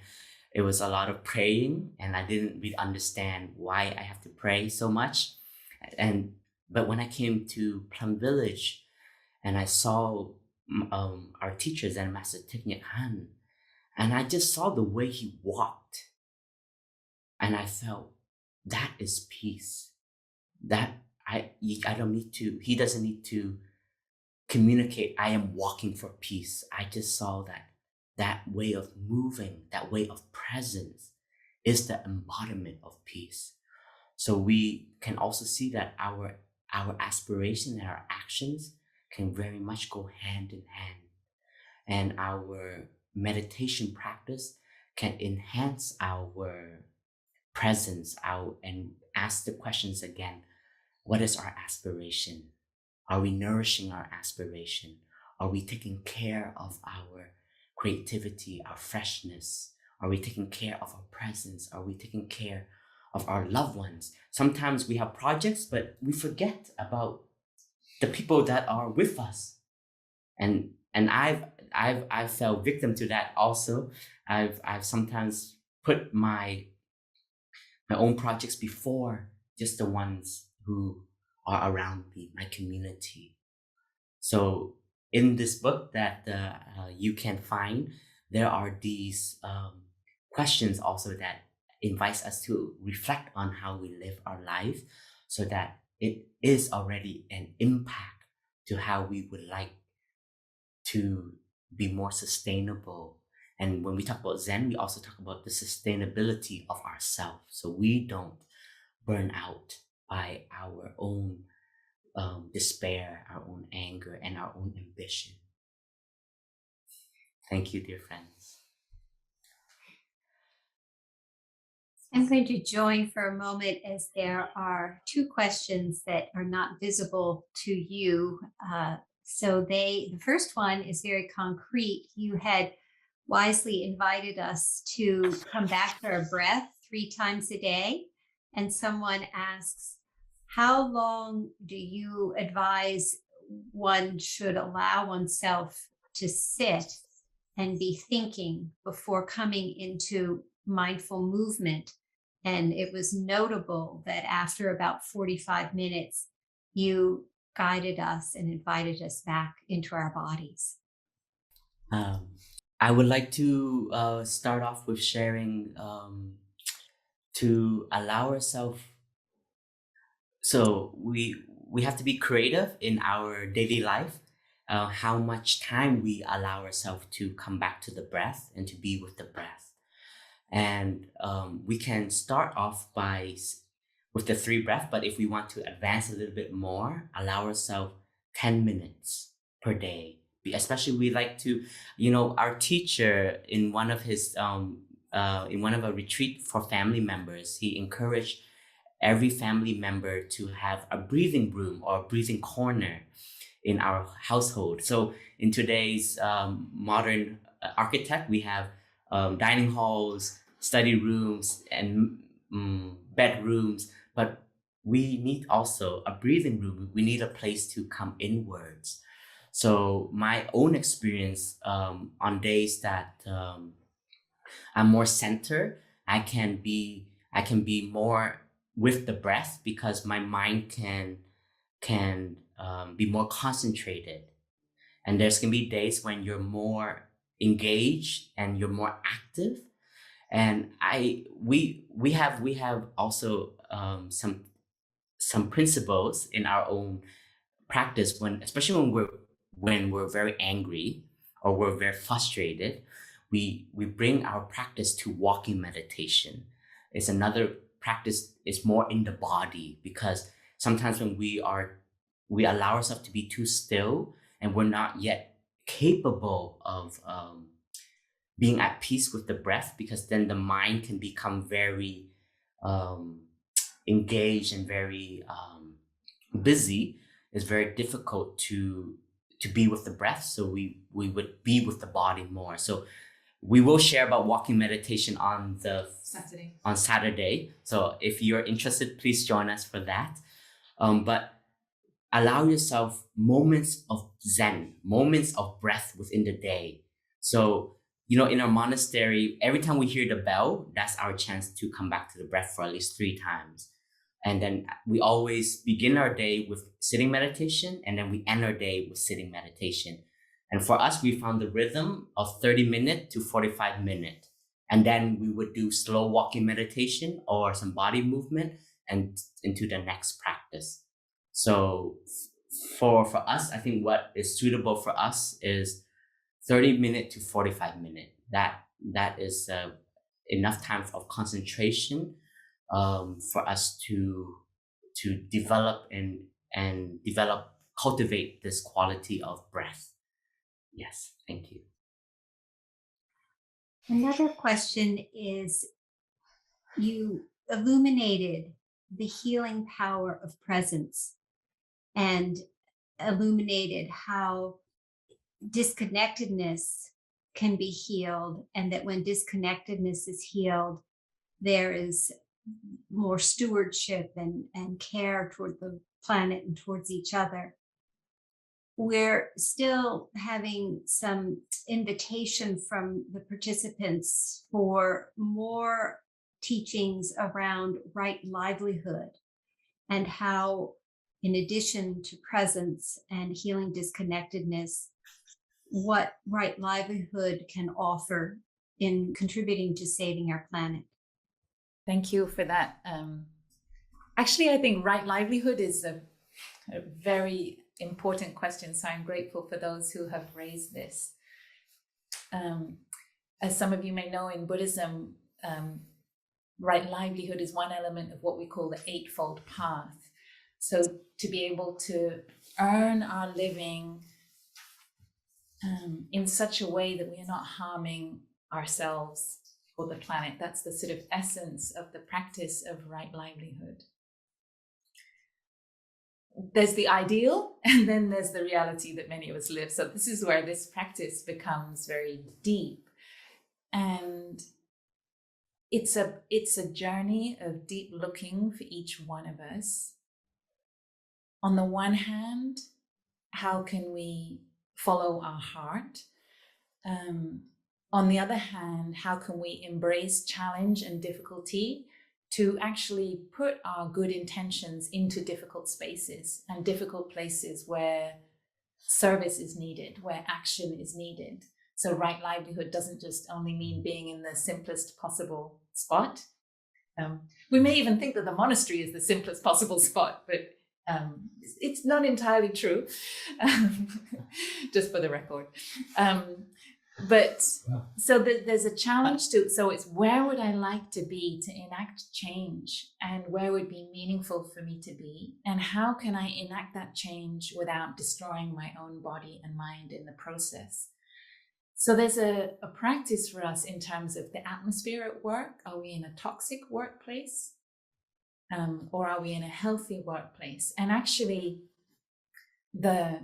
it was a lot of praying, and I didn't really understand why I have to pray so much. But when I came to Plum Village and I saw our teacher, Zen Master Thich Nhat Hanh, and I just saw the way he walked, and I felt that is peace. That I don't need to, he doesn't need to communicate, I am walking for peace. I just saw that way of moving, that way of presence is the embodiment of peace. So we can also see that our aspiration and our actions can very much go hand in hand. And our meditation practice can enhance our presence and ask the questions again. What is our aspiration? Are we nourishing our aspiration? Are we taking care of our creativity, our freshness? Are we taking care of our presence? Are we taking care of our loved ones? Sometimes we have projects, but we forget about the people that are with us. And I've fell victim to that also. I've sometimes put my own projects before just the ones who are around me, my community. So in this book that you can find, there are these questions also that invites us to reflect on how we live our life, so that it is already an impact to how we would like to be more sustainable. And when we talk about Zen, we also talk about the sustainability of ourselves, so we don't burn out by our own despair, our own anger, and our own ambition. Thank you, dear friends. I'm going to join for a moment, as there are two questions that are not visible to you. The first one is very concrete. You had wisely invited us to come back to our breath 3 times a day. And someone asks, how long do you advise one should allow oneself to sit and be thinking before coming into mindful movement. And it was notable that after about 45 minutes, you guided us and invited us back into our bodies. I would like to start off with sharing to allow ourselves. So we have to be creative in our daily life. How much time we allow ourselves to come back to the breath and to be with the breath. And we can start off with the 3 breaths, but if we want to advance a little bit more, allow ourselves 10 minutes per day. Especially we like to, our teacher in one of his in one of a retreat for family members, he encouraged every family member to have a breathing room or a breathing corner in our household. So in today's modern architect, we have dining halls, study rooms, and bedrooms, but we need also a breathing room. We need a place to come inwards. So my own experience on days that I'm more centered, I can be more with the breath because my mind can be more concentrated. And there's gonna be days when you're more engaged and you're more active. And we have also some principles in our own practice especially when we're very angry or we're very frustrated, we bring our practice to walking meditation. It's another practice. It's more in the body because sometimes when we allow ourselves to be too still and we're not yet capable of being at peace with the breath, because then the mind can become very engaged and very busy. It's very difficult to be with the breath. So we would be with the body more. So we will share about walking meditation on Saturday. So if you're interested, please join us for that. But allow yourself moments of Zen, moments of breath within the day. So, in our monastery, every time we hear the bell, that's our chance to come back to the breath for at least 3 times. And then we always begin our day with sitting meditation, and then we end our day with sitting meditation. And for us, we found the rhythm of 30-minute to 45-minute. And then we would do slow walking meditation or some body movement and into the next practice. So for us, I think what is suitable for us is 30-minute to 45-minute. That is enough time of concentration for us to develop and cultivate this quality of breath. Yes, thank you. Another question is, you illuminated the healing power of presence and illuminated how disconnectedness can be healed, and that when disconnectedness is healed, there is more stewardship and care toward the planet and towards each other. We're still having some invitation from the participants for more teachings around right livelihood and how, in addition to presence and healing disconnectedness, what right livelihood can offer in contributing to saving our planet. Thank you for that. Actually, I think right livelihood is a very important question. So I'm grateful for those who have raised this. As some of you may know, in Buddhism, right livelihood is one element of what we call the Eightfold Path. So to be able to earn our living in such a way that we are not harming ourselves or the planet, that's the sort of essence of the practice of right livelihood. There's the ideal, and then there's the reality that many of us live. So this is where this practice becomes very deep. And it's a journey of deep looking for each one of us. On the one hand, how can we follow our heart? On the other hand, how can we embrace challenge and difficulty to actually put our good intentions into difficult spaces and difficult places where service is needed, where action is needed? So right livelihood doesn't just only mean being in the simplest possible spot. We may even think that the monastery is the simplest possible spot, but it's not entirely true, just for the record. But so there's a challenge to, so it's where would I like to be to enact change, and where would be meaningful for me to be, and how can I enact that change without destroying my own body and mind in the process? So there's a practice for us in terms of the atmosphere at work. Are we in a toxic workplace? Or are we in a healthy workplace? And actually, the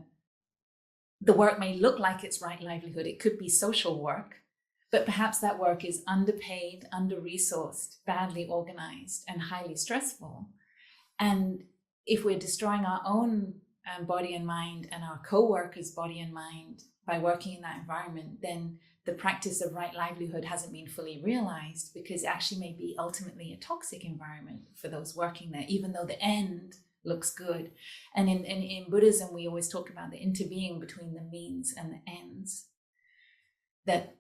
work may look like it's right livelihood. It could be social work, but perhaps that work is underpaid, under-resourced, badly organized, and highly stressful. And if we're destroying our own body and mind and our co-workers' body and mind by working in that environment, then the practice of right livelihood hasn't been fully realized, because it actually may be ultimately a toxic environment for those working there, even though the end looks good. And in Buddhism, we always talk about the interbeing between the means and the ends. That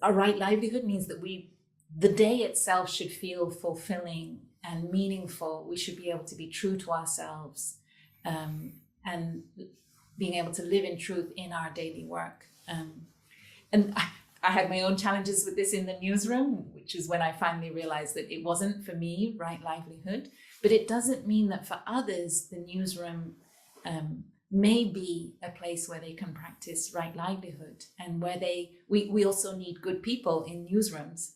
a right livelihood means that the day itself should feel fulfilling and meaningful. We should be able to be true to ourselves, and being able to live in truth in our daily work. And I had my own challenges with this in the newsroom, which is when I finally realized that it wasn't for me, right livelihood. But it doesn't mean that for others, the newsroom may be a place where they can practice right livelihood, and where we also need good people in newsrooms.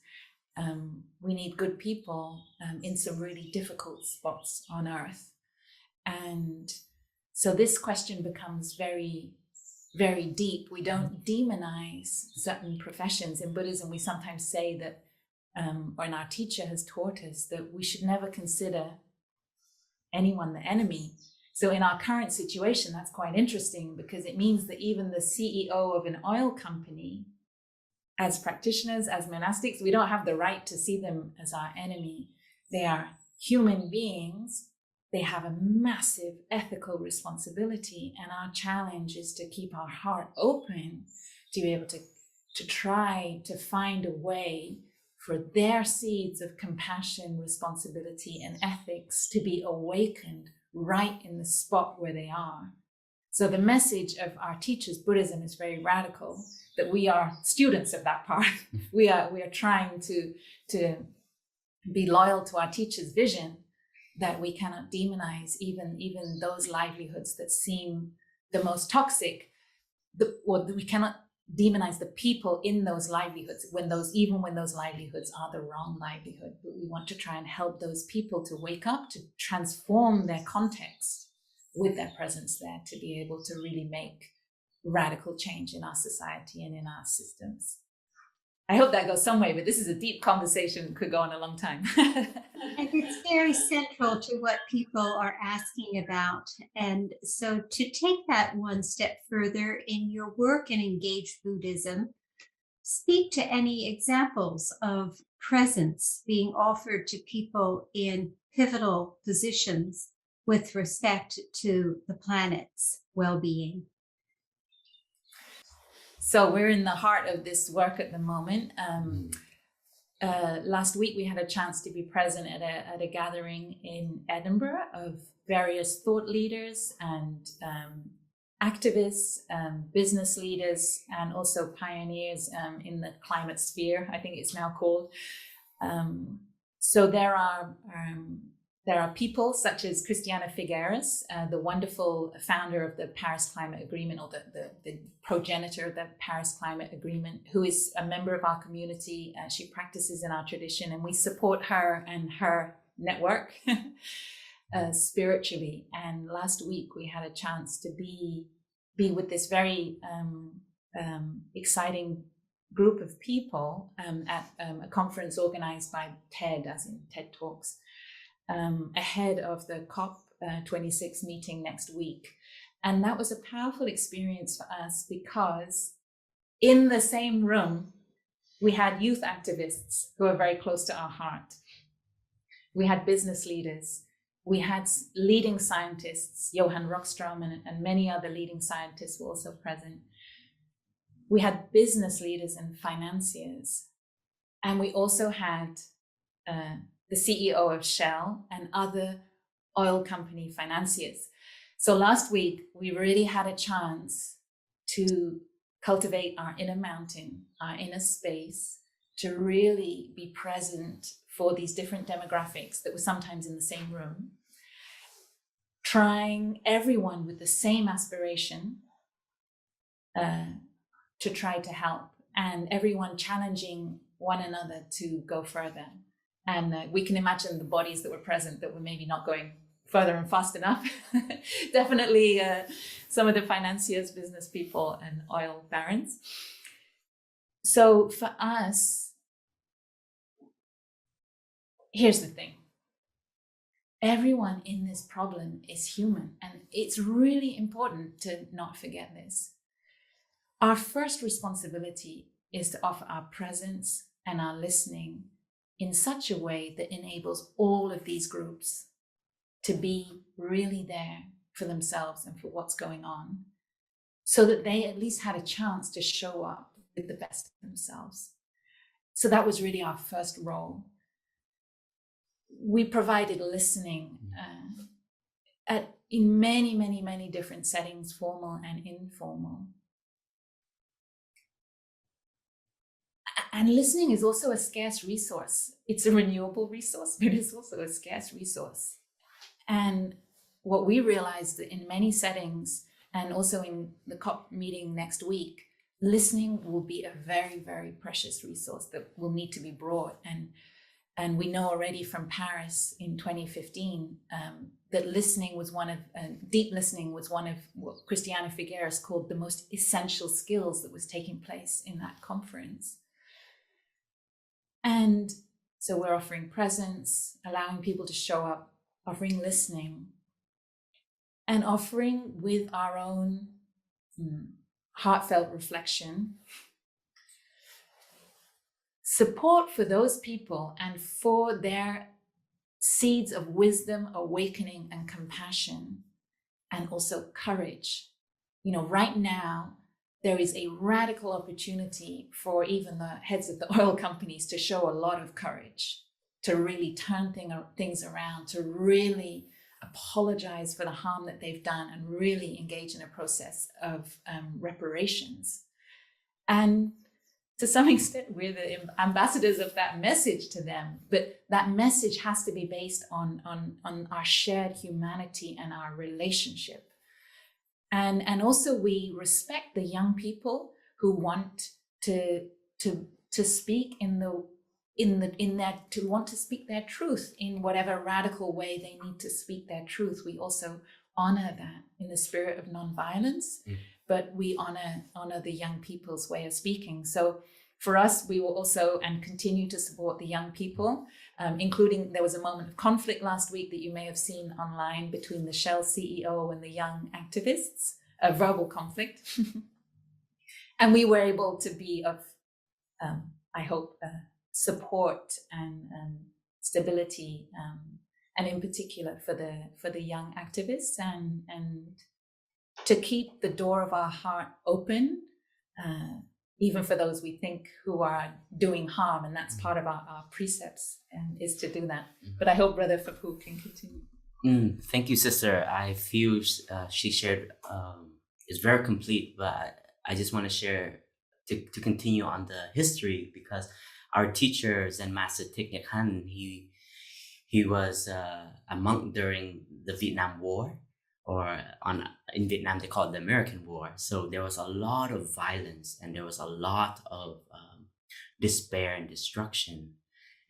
We need good people in some really difficult spots on earth. And so this question becomes very, very deep. We don't demonize certain professions. In Buddhism, we sometimes say that, or our teacher has taught us, that we should never consider anyone the enemy. So in our current situation, that's quite interesting, because it means that even the CEO of an oil company, as practitioners, as monastics, we don't have the right to see them as our enemy. They are human beings. They have a massive ethical responsibility, and our challenge is to keep our heart open to be able to try to find a way for their seeds of compassion, responsibility, and ethics to be awakened right in the spot where they are. So the message of our teachers, Buddhism, is very radical, that we are students of that path. We are trying to be loyal to our teacher's vision, that we cannot demonize even those livelihoods that seem the most toxic. We cannot demonize the people in those livelihoods when those livelihoods are the wrong livelihood. But we want to try and help those people to wake up, to transform their context with their presence there, to be able to really make radical change in our society and in our systems. I hope that goes some way, but this is a deep conversation. It could go on a long time. And it's very central to what people are asking about. And so to take that one step further in your work in Engaged Buddhism, speak to any examples of presence being offered to people in pivotal positions with respect to the planet's well-being. So we're in the heart of this work at the moment. Last week, we had a chance to be present at a gathering in Edinburgh of various thought leaders and activists, business leaders, and also pioneers in the climate sphere, I think it's now called. So there are people such as Christiana Figueres, the wonderful founder of the Paris Climate Agreement, or the progenitor of the Paris Climate Agreement, who is a member of our community. She practices in our tradition, and we support her and her network spiritually. And last week we had a chance to be with this very exciting group of people at a conference organized by TED, as in TED Talks, ahead of the COP26 meeting next week. And that was a powerful experience for us because in the same room, we had youth activists who are very close to our heart. We had business leaders. We had leading scientists, Johan Rockström and many other leading scientists were also present. We had business leaders and financiers. And we also had the CEO of Shell and other oil company financiers. So last week, we really had a chance to cultivate our inner mountain, our inner space, to really be present for these different demographics that were sometimes in the same room, trying everyone with the same aspiration to try to help, and everyone challenging one another to go further. And we can imagine the bodies that were present that were maybe not going further and fast enough. Definitely some of the financiers, business people, and oil barons. So for us, here's the thing. Everyone in this problem is human, and it's really important to not forget this. Our first responsibility is to offer our presence and our listening in such a way that enables all of these groups to be really there for themselves and for what's going on, so that they at least had a chance to show up with the best of themselves. So that was really our first role. We provided listening in many, many, many different settings, formal and informal. And listening is also a scarce resource. It's a renewable resource, but it's also a scarce resource. And what we realized that in many settings, and also in the COP meeting next week, listening will be a very, very precious resource that will need to be brought. And we know already from Paris in 2015 that listening was deep listening was one of what Christiana Figueres called the most essential skills that was taking place in that conference. And so we're offering presence, allowing people to show up, offering listening, and offering with our own heartfelt reflection, support for those people and for their seeds of wisdom, awakening, and compassion, and also courage. You know, right now, there is a radical opportunity for even the heads of the oil companies to show a lot of courage, to really turn things around, to really apologize for the harm that they've done and really engage in a process of reparations. And to some extent, we're the ambassadors of that message to them, but that message has to be based on our shared humanity and our relationship. And also we respect the young people who want to speak to want to speak their truth in whatever radical way they need to speak their truth. We also honor that in the spirit of nonviolence, but we honor the young people's way of speaking. So for us, we will also and continue to support the young people, including there was a moment of conflict last week that you may have seen online between the Shell CEO and the young activists, a verbal conflict. And we were able to be of, I hope, support and stability, and in particular for the young activists, and to keep the door of our heart open, even for those we think who are doing harm, and that's part of our precepts, and is to do that. But I hope Brother Phap Huu can continue. Thank you, sister. I feel she shared is very complete, but I just want to share to continue on the history, because our teacher Zen Master Thich Nhat Hanh, he was a monk during the Vietnam War, or in Vietnam they call it the American War. So there was a lot of violence and there was a lot of despair and destruction.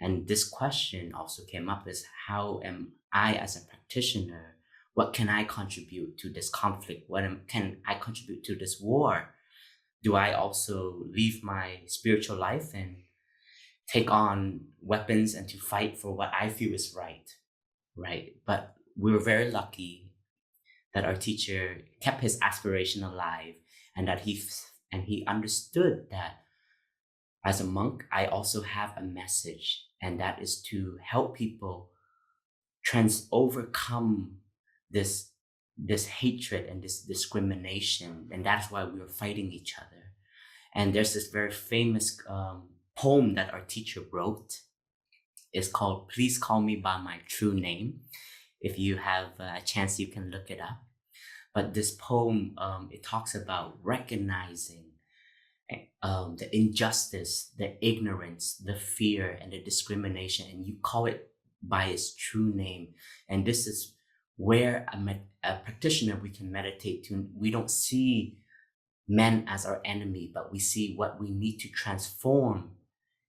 And this question also came up: is how am I as a practitioner, what can I contribute to this conflict? Can I contribute to this war? Do I also leave my spiritual life and take on weapons and to fight for what I feel is right? But we were very lucky that our teacher kept his aspiration alive, and that he understood that as a monk, I also have a message, and that is to help people overcome this hatred and this discrimination, and that's why we were fighting each other. And there's this very famous poem that our teacher wrote. It's called "Please Call Me by My True Name." If you have a chance, you can look it up. But this poem, it talks about recognizing the injustice, the ignorance, the fear, and the discrimination, and you call it by its true name. And this is where a practitioner, we can meditate to. We don't see men as our enemy, but we see what we need to transform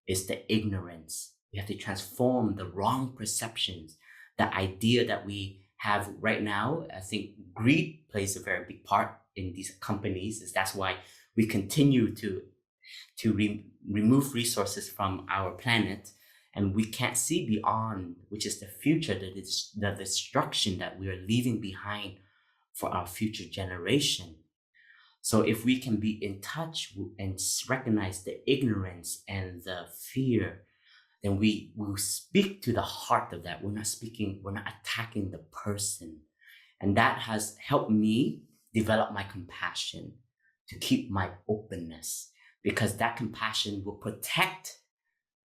is the ignorance. We have to transform the wrong perceptions, the idea that we have right now. I think greed plays a very big part in these companies. That's why we continue to remove resources from our planet, and we can't see beyond, which is the future, the destruction that we are leaving behind for our future generation. So if we can be in touch and recognize the ignorance and the fear, then we will speak to the heart of that. We're not attacking the person. And that has helped me develop my compassion, to keep my openness, because that compassion will protect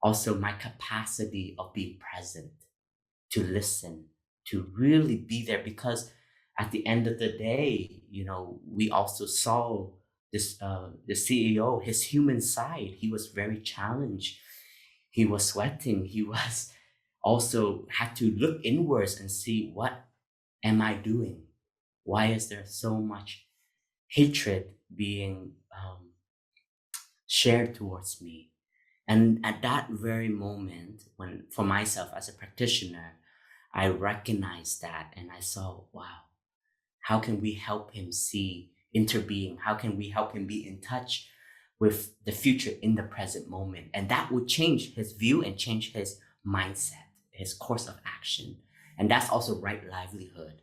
also my capacity of being present, to listen, to really be there. Because at the end of the day, we also saw this, the CEO, his human side. He was very challenged. He was sweating. He was also had to look inwards and see, what am I doing? Why is there so much hatred being shared towards me? And at that very moment, when for myself as a practitioner, I recognized that, and I saw, wow, how can we help him see interbeing? How can we help him be in touch with the future in the present moment? And that would change his view and change his mindset, his course of action. And that's also right livelihood.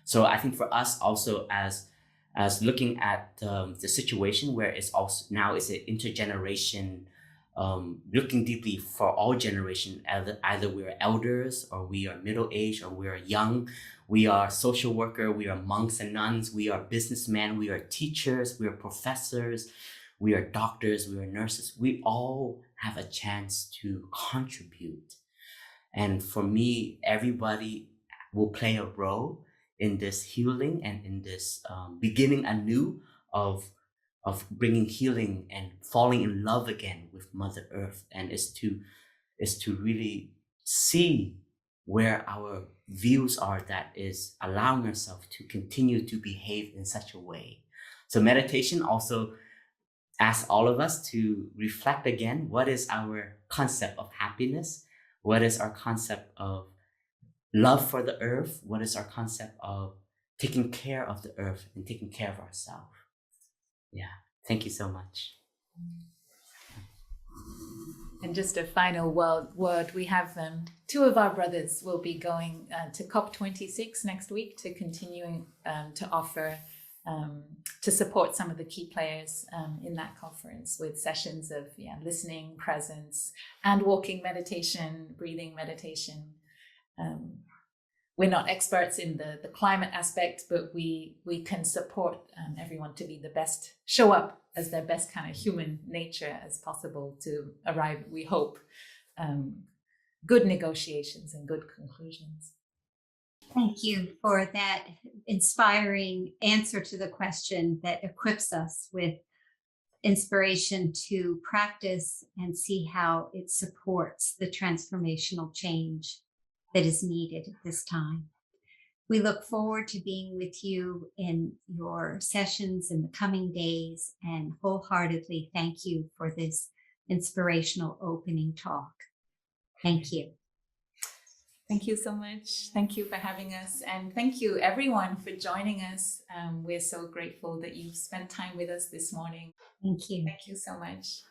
So I think for us also, as looking at the situation where it's also now is an intergeneration, looking deeply for all generations, either we are elders or we are middle-aged or we are young, we are social worker, we are monks and nuns, we are businessmen, we are teachers, we are professors, we are doctors, we are nurses. We all have a chance to contribute. And for me, everybody will play a role in this healing and in this beginning anew of bringing healing and falling in love again with Mother Earth. And is to really see where our views are, that is allowing ourselves to continue to behave in such a way. So meditation also asks all of us to reflect again, what is our concept of happiness? What is our concept of love for the earth? What is our concept of taking care of the earth and taking care of ourselves? Yeah, thank you so much. And just a final word, we have two of our brothers will be going to COP26 next week to continuing to offer, to support some of the key players in that conference with sessions of listening, presence, and walking meditation, breathing meditation. We're not experts in the climate aspect, but we can support everyone to be the best, show up as their best kind of human nature as possible to arrive, we hope, good negotiations and good conclusions. Thank you for that inspiring answer to the question that equips us with inspiration to practice and see how it supports the transformational change that is needed at this time. We look forward to being with you in your sessions in the coming days, and wholeheartedly thank you for this inspirational opening talk. Thank you. Thank you so much. Thank you for having us. And thank you everyone for joining us. We're so grateful that you've spent time with us this morning. Thank you. Thank you so much.